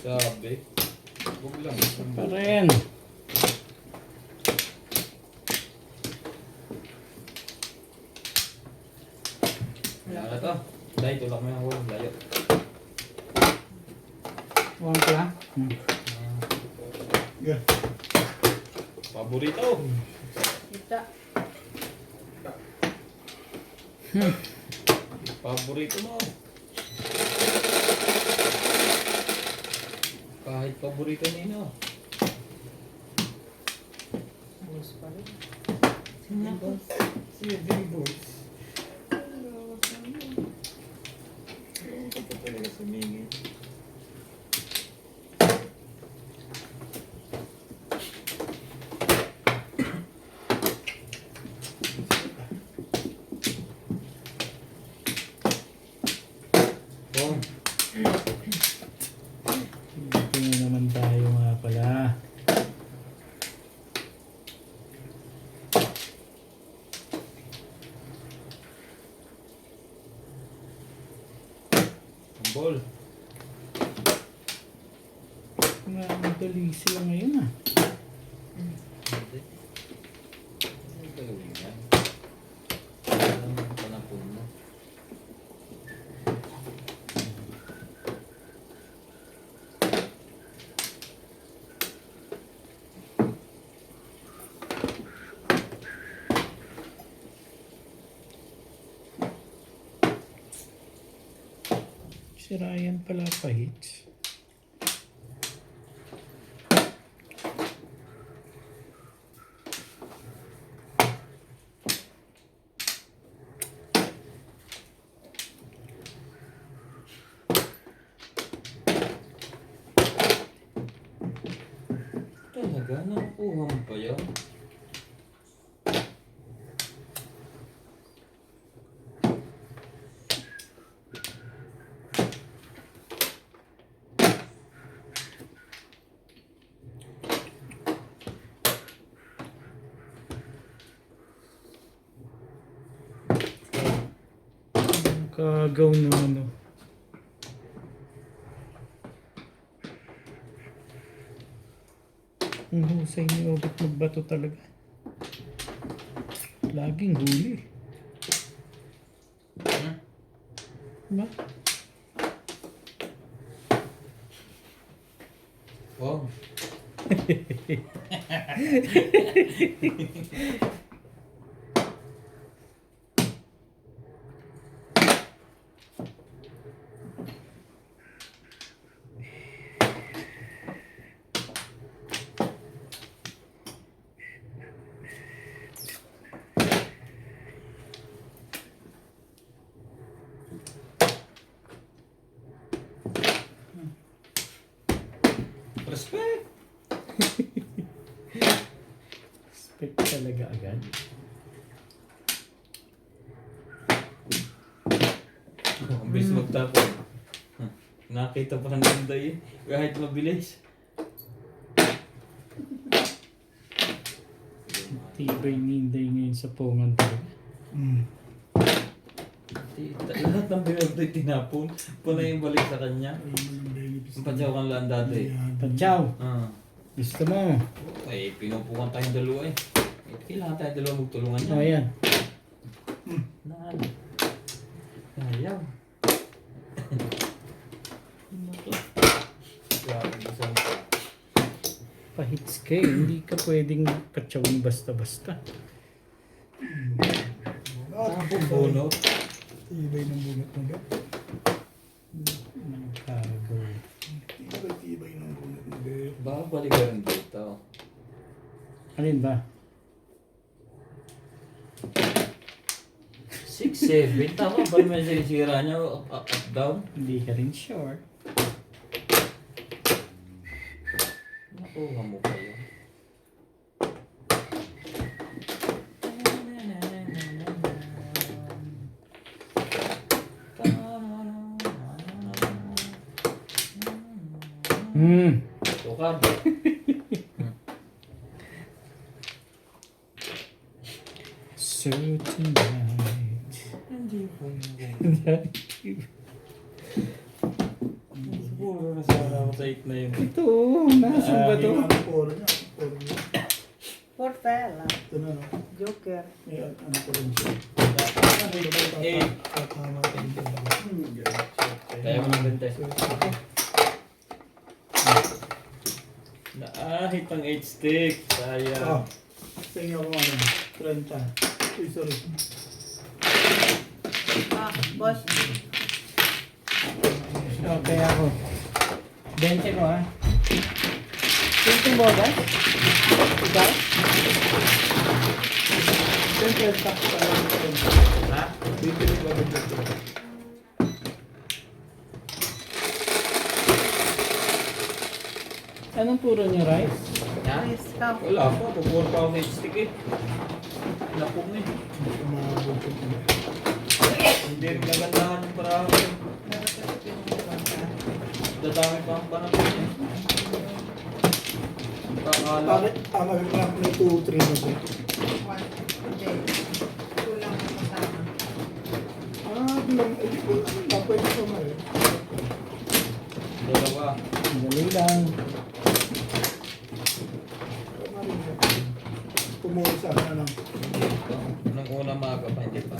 Sabi. Huwag lang. Pa rin. Wala na to. Dahil tulak mo yung huwag. Layo. Huwag ka lang. Yeah. Paborito. Kita. Paborito mo. Kahit paborito nino. Boss pa rin. Sige, big boys. Ito pa talaga sumingit. Bong. Dito na naman tayo nga pala. Bol. Madali sila ngayon ah. Hindi. Hindi ka gawin yan. Alam mo ang panapon mo. Si Ryan pala pa hits. Talaga? Nakukuha mo pa yun? Kagaw na ano. Ang husay ni Obit magbato talaga. Laging huli. Ba? Wow. Respect! Respect talaga agad. Ang bilis magtapon. Nakita pa ng Ninday eh. Kahit mabilis. Tibay ninday ngayon sa pungan talaga. Lahat ng binagdoy tinapon. Punay yung balik sa kanya. Ang padyaw kang laan dati. Padyaw, Ah. gusto mo? Ay, pinupukan tayong dalawa eh. Kailangan tayong dalawa magtulungan O yan. yan. Naan. Ayaw. Ano to? Grabe, isang Pa-hits ka eh. Hindi ka pwedeng katsawin basta-basta. Bunot. Tibay ng bunot na bet. Cargo. Tibay ng bunot na bet. Baka balikan dito. Alin ba? 6-7. Tama ba naman sinisira niya? Up, down? Hindi ka rin sure. Nakuha mo pa yun. Tukar. So tonight. Siguro nasara ako sa 8 na yun. Ito, nasaan ba to? Ano po niya? Puro niya. For fella. Ito na, no? Joker. May ano po rin siya. 8. Tatama ko dito. Kaya mo ng bente. Naahit ang 8 stick. Ah, Sayang. tingnan ko ano. 30. Uy, sorry. Ah, boss. Okay ako. 20 ko ha. 20 mo ba? Ikaw? Siyempre, stock pa lang. Ha? Bibili ko agad dito. Anong puro niyo, rice? Ha? Please come. Wala pa. Pupuro pa ako sa 8 stick eh. Lapok na eh. Hindi ko makabot ko. Hindi rin nagandahan yung parang dadami pa ang panapin niya. Kakala. Bakit? Nag-crack na 2-3 na siya. One. Hindi. Kulang ang kasama. Bilang, hindi ko alam. Pwede ko na eh. Dalawa. Dali lang. Pumusa na lang. Nung una maaga pa, hindi pa.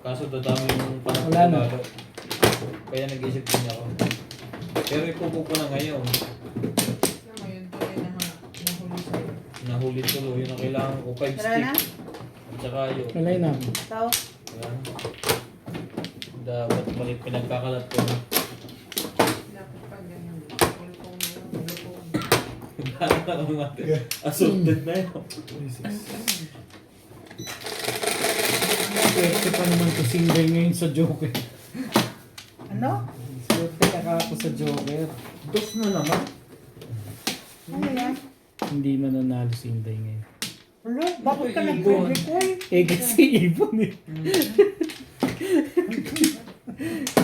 Kaso dadami yung panapin Wala na. lalo. Kaya nag-isip din ako. Pero ipupo ko na ngayon. Alam mo yun, tuloy na nahuli sa'yo. Nahuli tuloy na kailangan ko 5 Tara stick. na? At saka yun. Malay na. Tao? Wala na. Dapat balik pinagkakalat ko na. Dapat pa ganyan. Kulpong na yun. Kulpong. Lahat na lang natin. Assaulted na yun. 3-6. Swerte pa naman ko single ngayon sa Joker. Ano? Swerte ka ako sa Joker. Dos na naman. Ano yan? Hindi mananalo si Inday ngayon. Ano? Bakit ka Ibon. nag-record? Eh kasi ibon eh.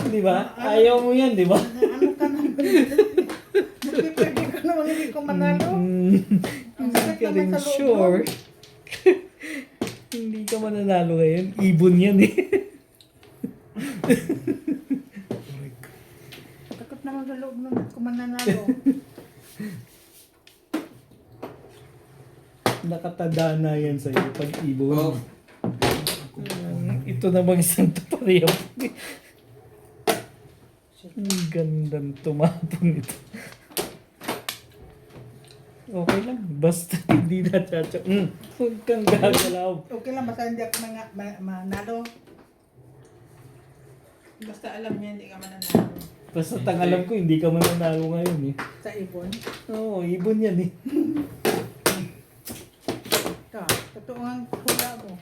Di ba? Ayaw mo yan, di ba? Ano ka naman? Hindi pwede ka naman hindi ko manalo. Ang Hindi sakit ka naman rin sa loob mo. sure. Hindi ka mananalo ngayon. Ibon yan eh. Takot naman sa loob nung hindi ko mananalo. Nakatanda na yan sa'yo pag ibon. Oh. Ito namang isang pareho. Ang gandang tumapon ito. Okay lang. Basta hindi na chacha. Huwag kang gagalaw. Okay lang, basta hindi ako manalo. Basta alam niya hindi ka mananalo. Basta tang alam ko, hindi ka mananalo ngayon eh. Sa ibon. Oo, ibon yan eh. Ito, totoo ang hula mo.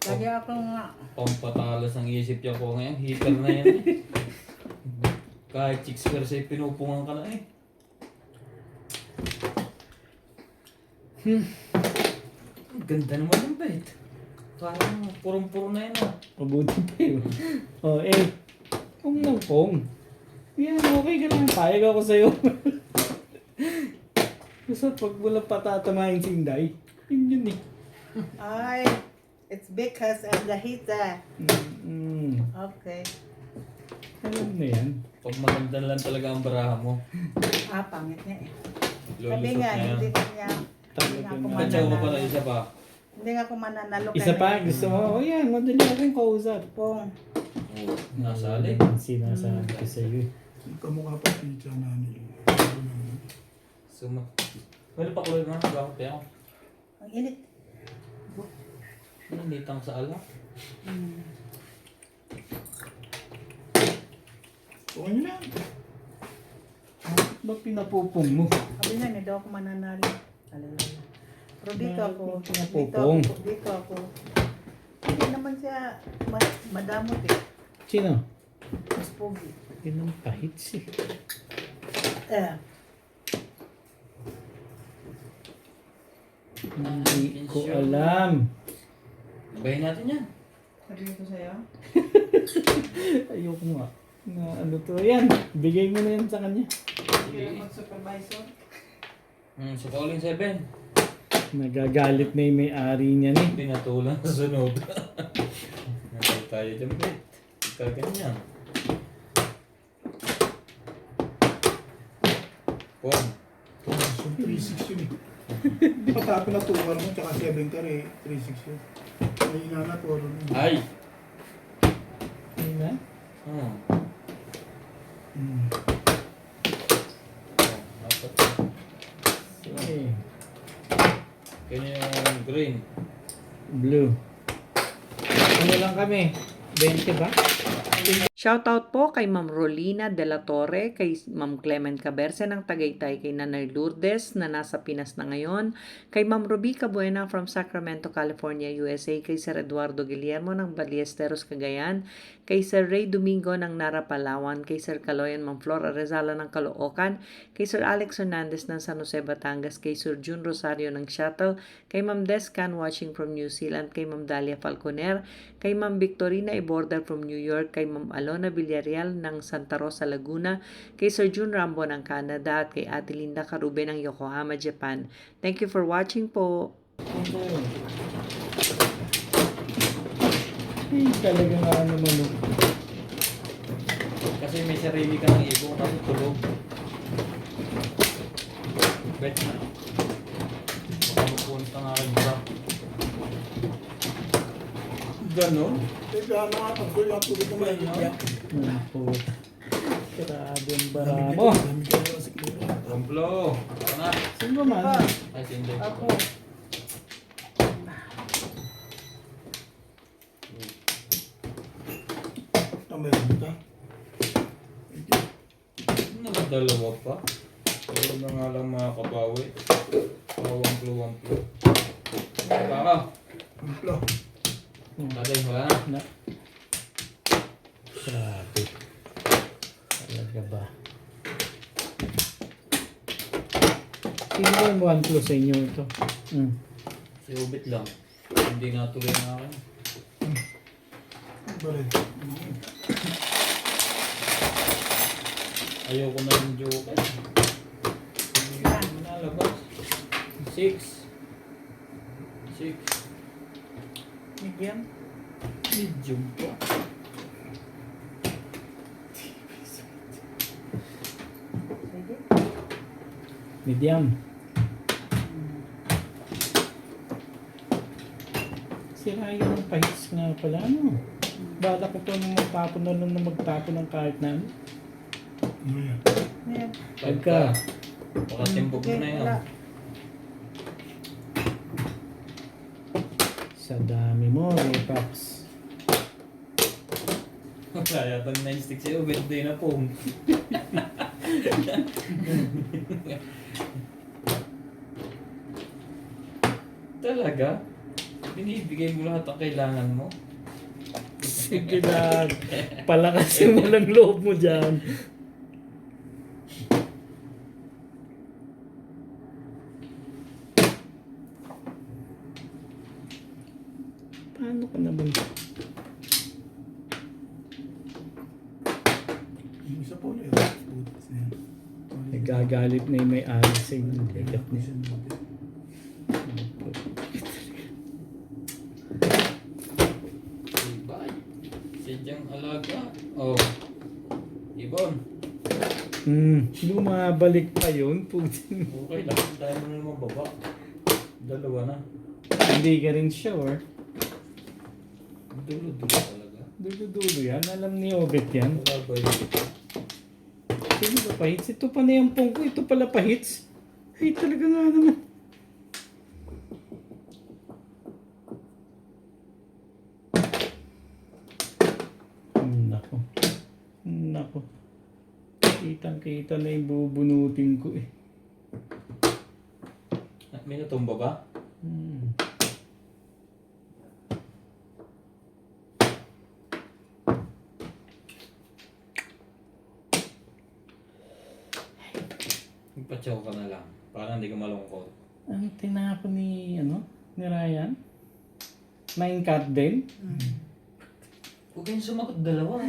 Lagi ako nga. Pampatalas ang isip niya ko ngayon. Hitter na yan eh. Kahit 6% pinupungan ka na eh. Ang ganda naman yung bet. Parang purong-puro na yan ah. Mabuti pa yun. Oh, eh. Kung nang kong. Yan, okay ka lang. Payag ako sa'yo. Basta pag wala patatamahin si Inday, yun eh. Ay, it's because of the heater. Okay. Alam na yan. Pag maganda lang talaga ang baraha mo. Ah, pangit niya eh. Sabi Lulusot nga, na yan. hindi niya. Hindi nga ako Katsaw mo pa na mananalo. isa pa. Hindi nga ako mananalo. Isa pa, gusto mo, oh yan, madali akong kausap. Pong. Oh, nasali. Sinasabi ko sa'yo eh. Kamukha pa pizza na ni. Wala pa kulay nga, bakit kaya ako? Ang init. Nanditang sa ala. Tukan nyo na. Ba pinapupong mo? Sabi niya, hindi daw ako mananalo. Alalala. Pero dito ako. Bakit Dito pinapupong? ako. Dito ako. Hindi naman siya madamot eh. Sino? Mas pogi. Yun ang pahits eh. Hindi ko alam. Bayin natin yan. Sabi ko sa'yo. Ayoko nga. Na ano to yan? Bigay mo na yan sa kanya. Kailan mag-supervisor? Sa calling 7. Nagagalit na yung may-ari niya eh. Pinatulang sa sunod. Natay tayo dyan, bet. Ikaw ganyan. Pong. So, 3-6 yun eh. Di pa tayo pinatukan mo, tsaka 7 ka rin, 3-6 yun. May inanat, wala na. Ay! Ayun na. Oh. Hmm. Apat. Eh, Kanya yung green. blue. Ano lang kami? 20 ba? Shoutout po kay Ma'am Rolina De La Torre, kay Ma'am Clement Caberce ng Tagaytay, kay Nanay Lourdes na nasa Pinas na ngayon, kay Ma'am Ruby Cabuena from Sacramento, California, USA, kay Sir Eduardo Guillermo ng Ballesteros, Cagayan, kay Sir Ray Domingo ng Nara, Palawan, kay Sir Caloyan Ma'am Flor Arezala ng Caloocan, kay Sir Alex Hernandez ng San Jose, Batangas, kay Sir June Rosario ng Shuttle, kay Ma'am Descan watching from New Zealand, kay Ma'am Dalia Falconer, kay Ma'am Victorina Iborder from New York, kay Ma'am Alona Villarreal ng Santa Rosa, Laguna, kay Sir June Rambo ng Canada, at kay Ate Linda Carube ng Yokohama, Japan. Thank you for watching po. Eh, talaga nga naman. Oh. Kasi may sarili ka ng ibong kasi tulog. Bet na. Baka mapunta nga rin ba? Ganon? Teka, mga tangko yung tubig na may yan. Po. Grabe ang bara mo. Dami ka na sa kilo. Romplo! Ako na! Sino ba man? Ay, sindi. Ako. Meron ka. Nagdalawa pa. Pero na nga lang mga kabawi. Wamplo. Baka! Amplo. Bagay, wala na. Na. Grabe. Talaga ba? Sino ba yung 1 plus sa inyo ito? Si Ubit lang. Hindi natuloy na akin. Balik. Ayoko na yung joker. Hindi nalabas. 6. Medium. Medium pa. Sige. Medium. Sira yun ang pahits nga pala, ano? Bala ko pa nung magtapon na lang na magtapon ng kahit na ano. Ano yan? Ayan. Pagka. Baka timbog mo na yan. Wala. Sa dami mo, Repaps. Wala yata 9 sticks sa'yo. Birthday na po. Talaga? Binibigay mo lahat ang kailangan mo? Sige na. Palakasin mo lang loob mo dyan. Paano ka naman? Yung isa po ulit. Butas na yan. Nagagalit na yung may-ari sa inyo. Ligat niya. Bye. Sadyang alaga. Oh. Ibon. Lumabalik pa yun. Putin. Okay lang. Tayo mo na naman baba. Dalawa na. Hindi ka rin sure. Dulo-dulo talaga. Dulo-dulo yan. Alam ni Obet yan. Wala ba yun? Sino ba pahits? Ito pa na yung pong ko. Ito pala pahits. Ay, talaga nga naman. Nako. Nako. Kitang-kita na yung bubunutin ko eh. At may natumba ba? Hmm. Magpatsaw ka na lang. Para hindi ka malungkot. Ang tinapon ni, ni Ryan? 9 cut din? Huwag kayong sumagot dalawa.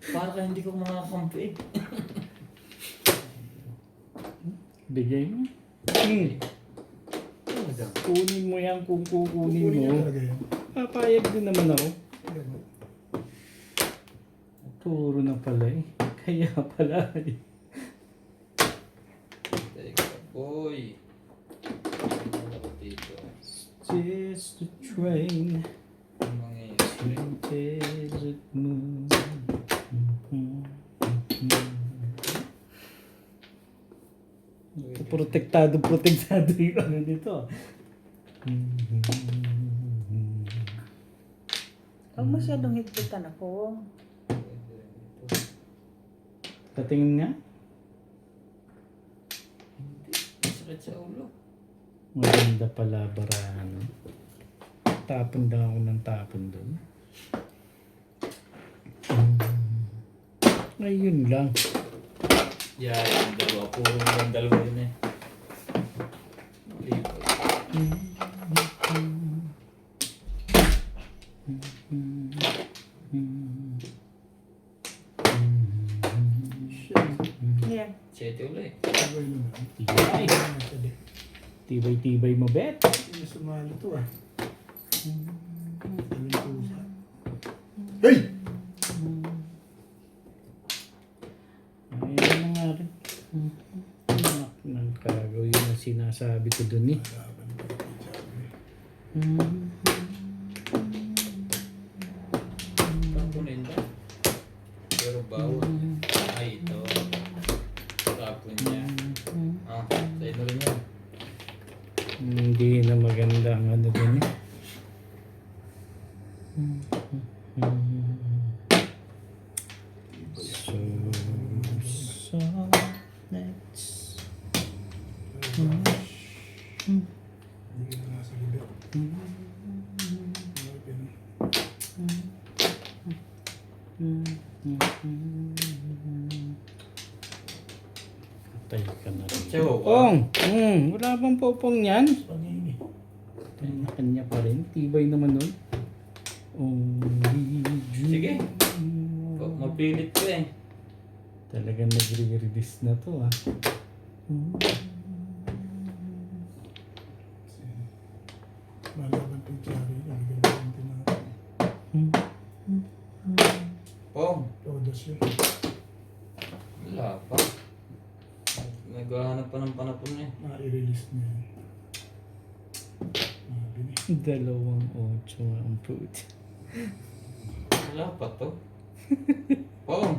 Para ka hindi ko makakampi. Bigay mo. Kunin mo yan kung kukunin Kukunin niya mo. talaga yan. Papayag din naman ako. Ayan, oh. Puro na pala eh. Kaya pala eh. Teka, boy. Ano ko dito? Just a train. Ang mangyayari. Train desert moon. Protektado yung ano dito. Huwag masyadong higpitan ako. Tatingin nga. Sakit sa ulo. Maganda pala barahan. Tapon lang ako ng tapon doon. Ayun lang. Yeah, yung dalawa. Puro yung dalawa yun eh. Lipat. Yan. Sete ulit. Sabay naman. Tibay. Tibay-tibay mo, bet. Hindi sumali to ah. Taling pusa. Hey! Ayun na nga rin. Anak ng kagaw yun ang sinasabi ko dun eh. Tapunin ba? Pero bawal. Ay, ito. Tapon niya. Ah, sa'yo na rin yan. Hindi na maganda ang ano dun eh. So let's Hindi ka na nasa libet. patay ka na rin. Tiyo ka? Pong! Wala bang popong yan? Panini. Kanya pa rin. Tibay naman nun. Only dream. Sige. Mapilit ko eh. Talagang nagre-release na to ah. Malaban itong tsari. Ang ganda ng tinapin. Pong, Todos yun. wala pa. Naghahanap pa ng panapon eh. I-release niya yun. Mabini. 2-8 ang puti. Wala pa to. Pong,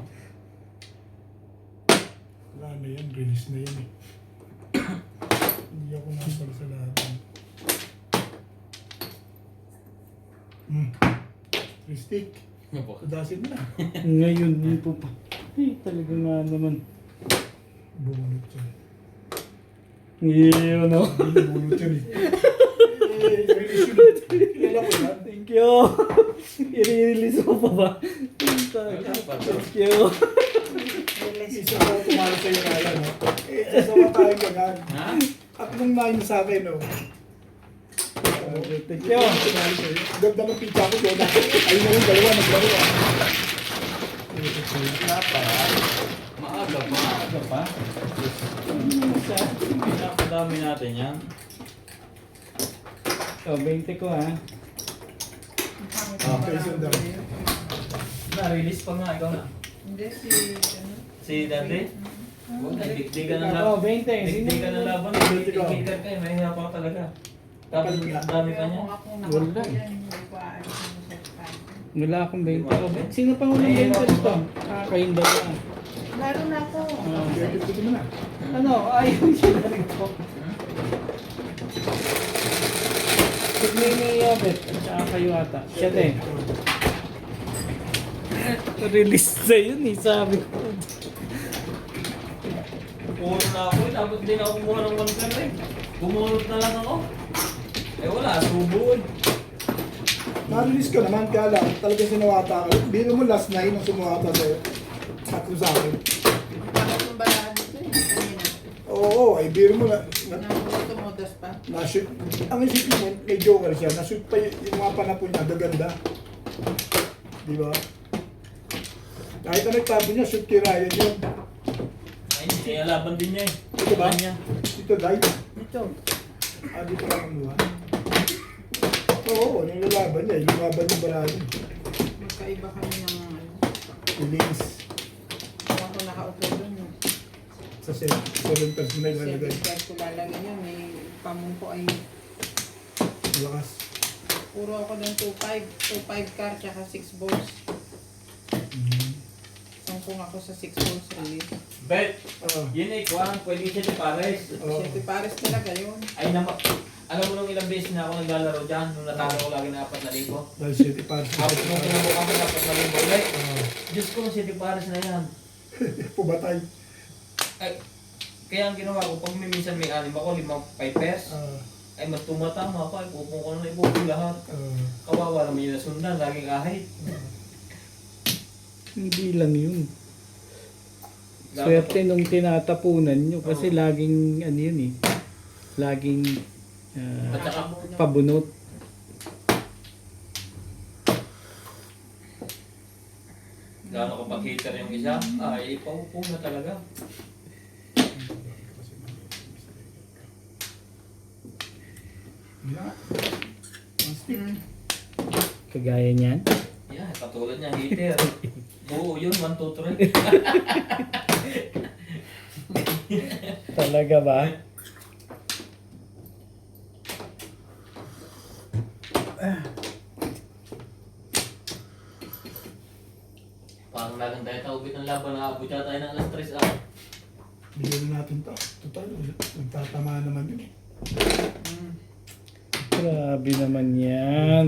Wala na yan. Release na yan eh. Hindi ako nasal sa lahat. Stick. Kudasin na. Ngayon din po pa. Ay, talaga nga naman. Bumunot siya. Yeah, no? Bumunot siya eh. Release yun. Kilala ko yan. Thank you. I-release mo pa ba? wala pa to. Thank you. Isa ko tumalo sa iyo na yan. Isa ko tayo gagan. Ha? At nung nain sa akin, no. Thank you. Tumalo sa iyo. Ganda ng pizza ko doon. Ayun na yung dalawa. Naglaro ah. Wala pa. Maaga pa. Ano pa? Pinakadami natin yan. So, 20 ko ha. Ito isang dami. Na-release pa nga. Ikaw na. Hindi, Si Dante? Huwag na. Dikdikan ng Oh, laban. 20. Dikdikan ng laban. Dikdikan ka eh. May hirap ka talaga. Tapos dami pa niya. Wala. Wala akong 20 ko. Sino pang unang Ay, 20 nito? Kayong dalawa. Lalo na ako. Kaya 50 mo na. Ano? Ayaw siya na rin po. Tignan niyo yung bet. At saka kayo ata. Siya din. Release na yun eh, sabi ko. Puro na ako eh. Dapat din ako kumuha ng 1 car eh. Bumunot na lang ako. Eh wala, subo eh. Na-release ka naman, kaya lang, talaga sinuwata ka. Biro mo last night nung sumuwata sa'yo. Sakto sa akin. Bakit yung balahan dito eh? Kanina. Oo, ay biro mo na, Tumudas pa. na-shoot. Ang isip mo, kay Joker siya, na-shoot pa yung mga panapon niya, gaganda. Di ba? Kahit na nagtabi niya, shoot kay Ryan yun. Ay, kaya laban din niya eh. Ito ba? Niya. Ito, Dai. Ito. Ah, dito lang ang luha. Oo, nilalaban niya. Lumaban yung barado. Magkaiba kami ng ano. Release. Kung ako nakaupo doon. Sa 7 person na ilalagay. 7 ko lalagyan yun. May pamungko ay Malakas. puro ako ng 2.5 car tsaka 6 balls. Sangkong ako sa 6 balls release. Bet, Oo. yun eh, kuhaan, pwede siya ni Pares. Oo. Siyempre pares talaga yun. Ay alam mo nung ilang beses na ako naglalaro dyan, nung natalo ko lagi na 4,000. Dahil 7 pares. Tapos nung pinabukan ko na 4,000 ulit. Oo. Diyos ko, City Pares na yan. Pubatay. Ay, kaya ang ginawa ko, pag minsan may 6 ako, 5 pipers, ay mas tumatama pa, ipupong ko na ipupong lahat. Kawawa naman yung nasundan, laging ahit. Hindi lang yun. Swerte nung tinatapunan nyo kasi laging ano yun eh. Laging At saka, pabunot. gano'n kapag hitter yung isa, ay ipupong na talaga. Yeah. One stick. Kagaya niyan. Yan, katulad niya, hitter. Oo, yun, 1, 2, 3. Talaga ba? Parang lagang tayo taubit ng laban, naabot yata tayo ng alas 3 ah. Bigyan na natin to. Total, nagtatama naman yun. Grabe naman yan.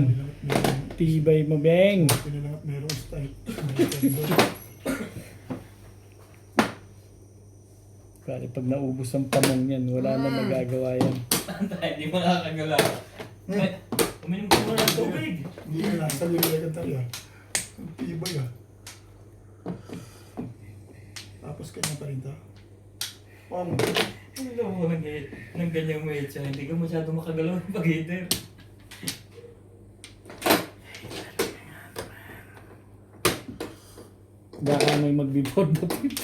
Tibay mo, Beng. Pinalangat meron style. Kaya pag naubos ang pamong yan, wala na magagawa yan. Tayo, di mo nakakagala. Ay, uminom ko muna ng tubig. Hindi na nasa lilagan tayo. Ang tibay ah. Tapos kanya pa rin ta. Paano? Alam mo, ng ganyang weight siya, hindi ka masyado makagalaw ng pag-hitter. Baka may magbi-board na pito.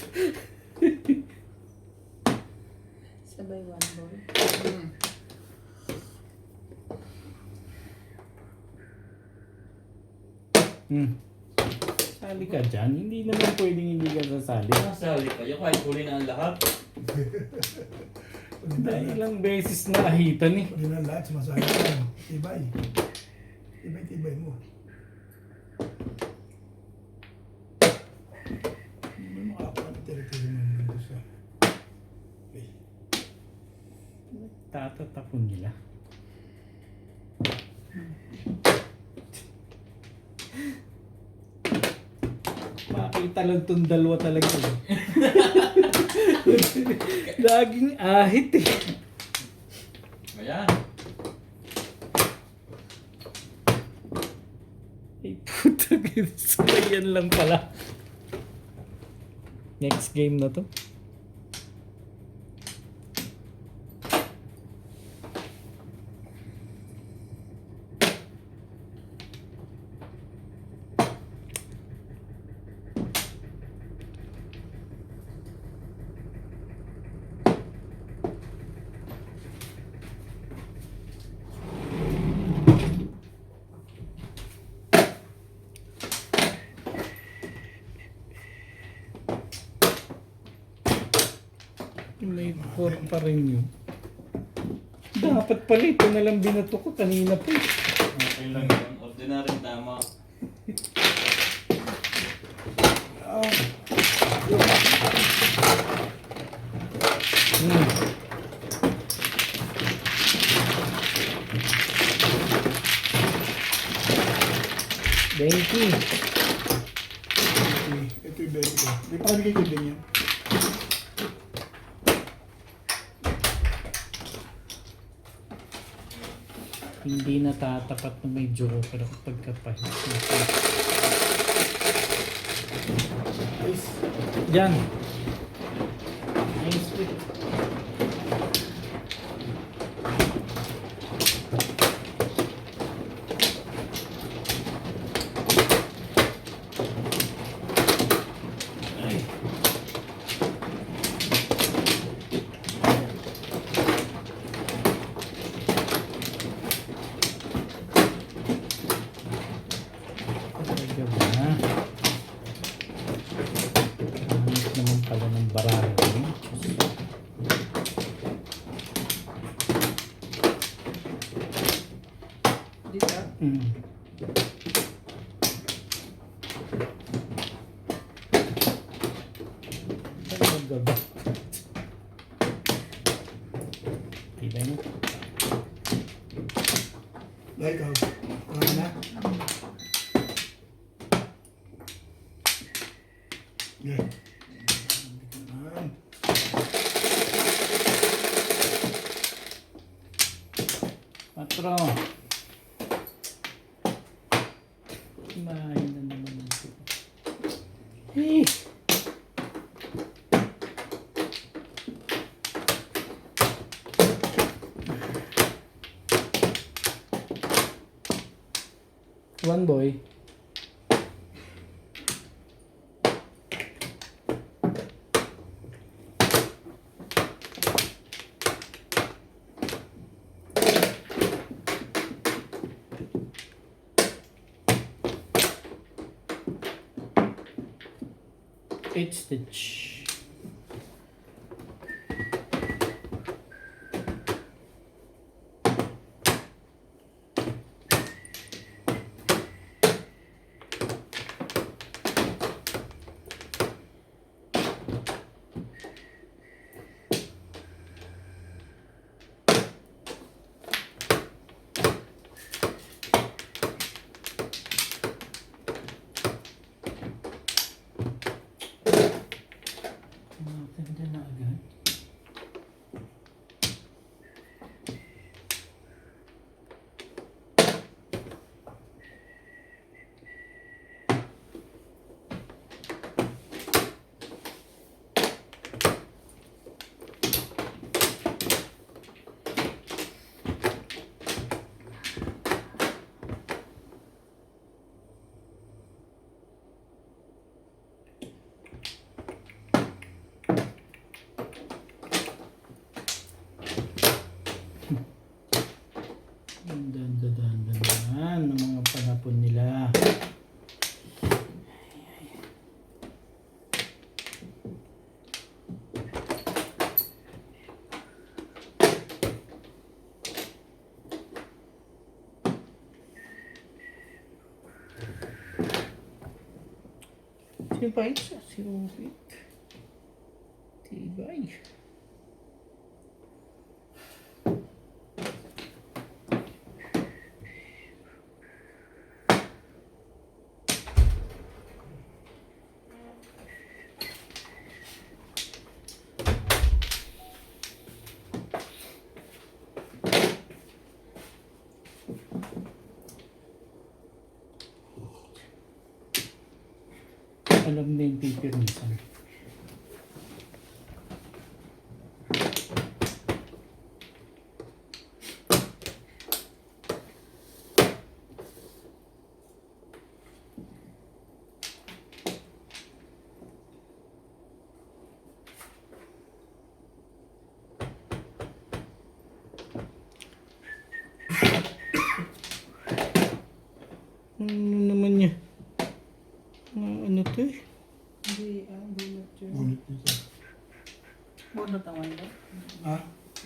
Sabay 1 ball. Sali ka dyan. Hindi naman pwedeng hindi ka sasali. Nasali kayo kahit huli na ang lahat. Dahil ilang beses na ahitan eh. Pwede na lahat, sumasali ka. Tibay. Tibay mo. Hindi mo makakuha ng territory mo dito sa... Okay. Tatatapon nila. Makita lang itong dalawa talaga. Laging ahit eh. Ayan. Ay puta, yan lang pala. Next game na to. May 4 pa rin yun. Dapat pala ito na lang binato ko kanina pa. Okay lang yun. Ordinary tama. Ah, Benki. Ito yung baby ko. May pakibigay ko din yan. Hindi natatapat na may joker kapag kapahit. Guys, Diyan. Nice fit. Talaga ba? Hanip naman pala ng barang. Dito. Mm. Talaga ba? Kita niyo? dahil ka. Kaya na. Yeah. Yan. Patro. Kumain na naman ito. Eh! One boy. Eight stitch. Maganda na agad. Ang dahan-dahan ng mga panapon nila. Sino pa ito? Si Rubik. Tibay. Alam na yung pipirmisan. Ano naman niya? Ano to eh? Hindi, bunot yun. Bunot dito. Bunot ang wala. Ha?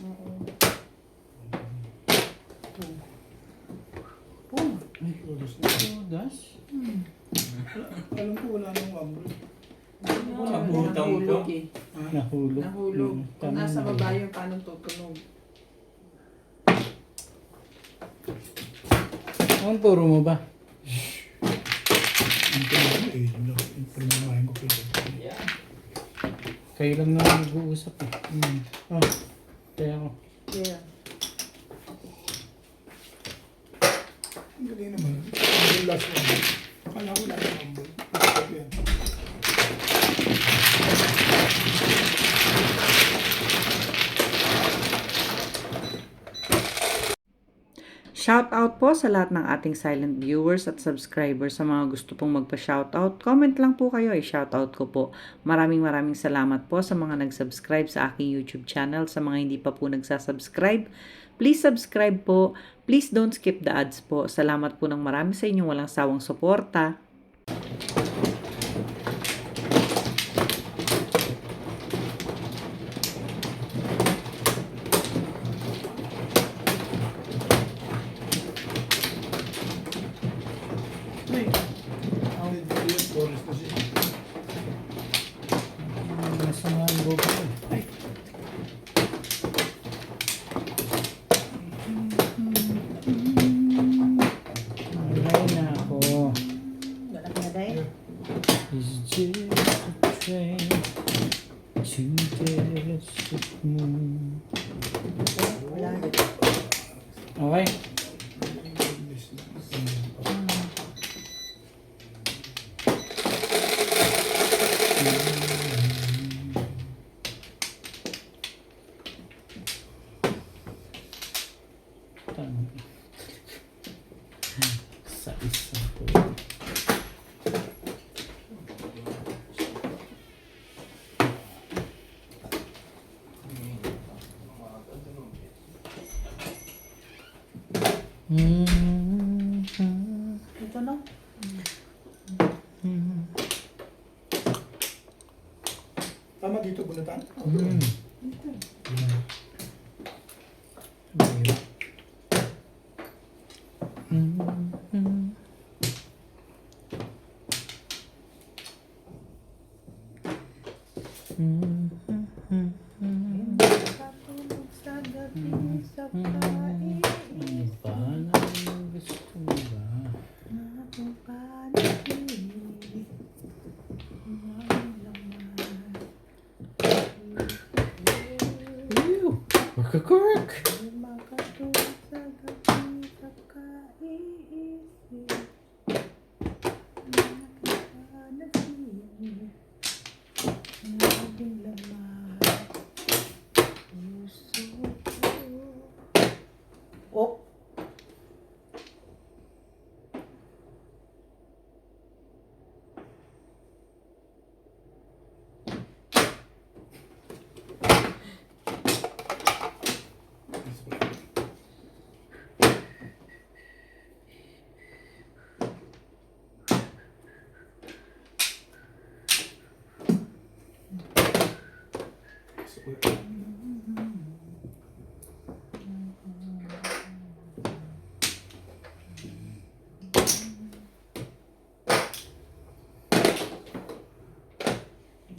Oo. Ay, oras na. Todas? Alam ko wala nang wambro. Nabutang Nahulog ko. eh. Nahulog. Nahulog. Kung Tama nasa na. baba yung paano tutunog. Ang puro mo ba? Kayo lang na nag-uusap eh. Oh, kaya ako. Yeah. Ang galing naman. Ang last one. Akala ko lang ang humble. Yan. Shout out po sa lahat ng ating silent viewers at subscribers. Sa mga gusto pong magpa-shoutout, comment lang po kayo, i-shoutout ko po. Maraming salamat po sa mga nag-subscribe sa aking YouTube channel. Sa mga hindi pa po nagsasubscribe, please subscribe po. Please don't skip the ads po. Salamat po ng marami sa inyong walang sawang suporta. Forest kasi. Masama ang loob ko. Ay. Alay na ako. Wala ka na dahil. It's just a train to desert moon. Wala na. Okay. Sa isang po. Ito no? Tama dito, bulatan. Katulog sa gabi sa paiisip Ano ba na gusto mo ba? na kung panaginip. Ang laman. Ew! Work! Makatulog sa gabi sa kaiisip na kung panaginip. Ang ating laman. Puso ko. Oh!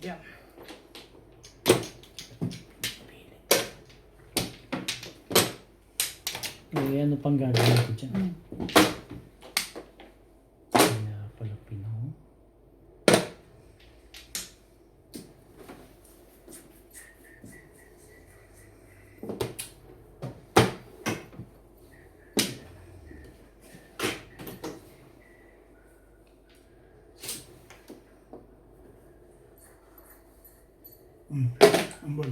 Yeah. Eh, ano pang gagawin ko dyan? Kaya pala pinaw. Ambol.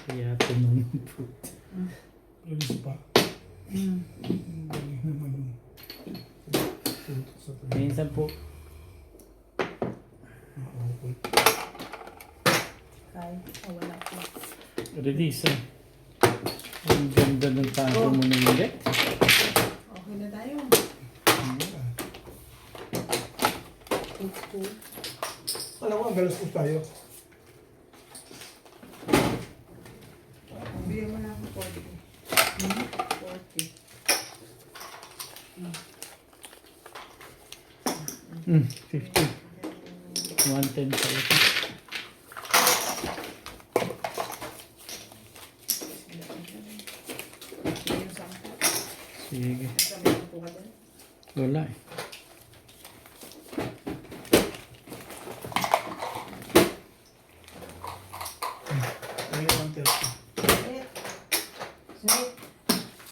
Kaya tinong po. Alis pa. Galing naman yung sa Minsan po, okay. Ay, wala ko. release eh. Ang ganda ng tago mo ng ulit. Okay na tayo. It's cool. Alam mo, ang galas po tayo. Bigyan mo na ako 40. 40. 50. 110 sa ito. Sige. Wala eh. Snake.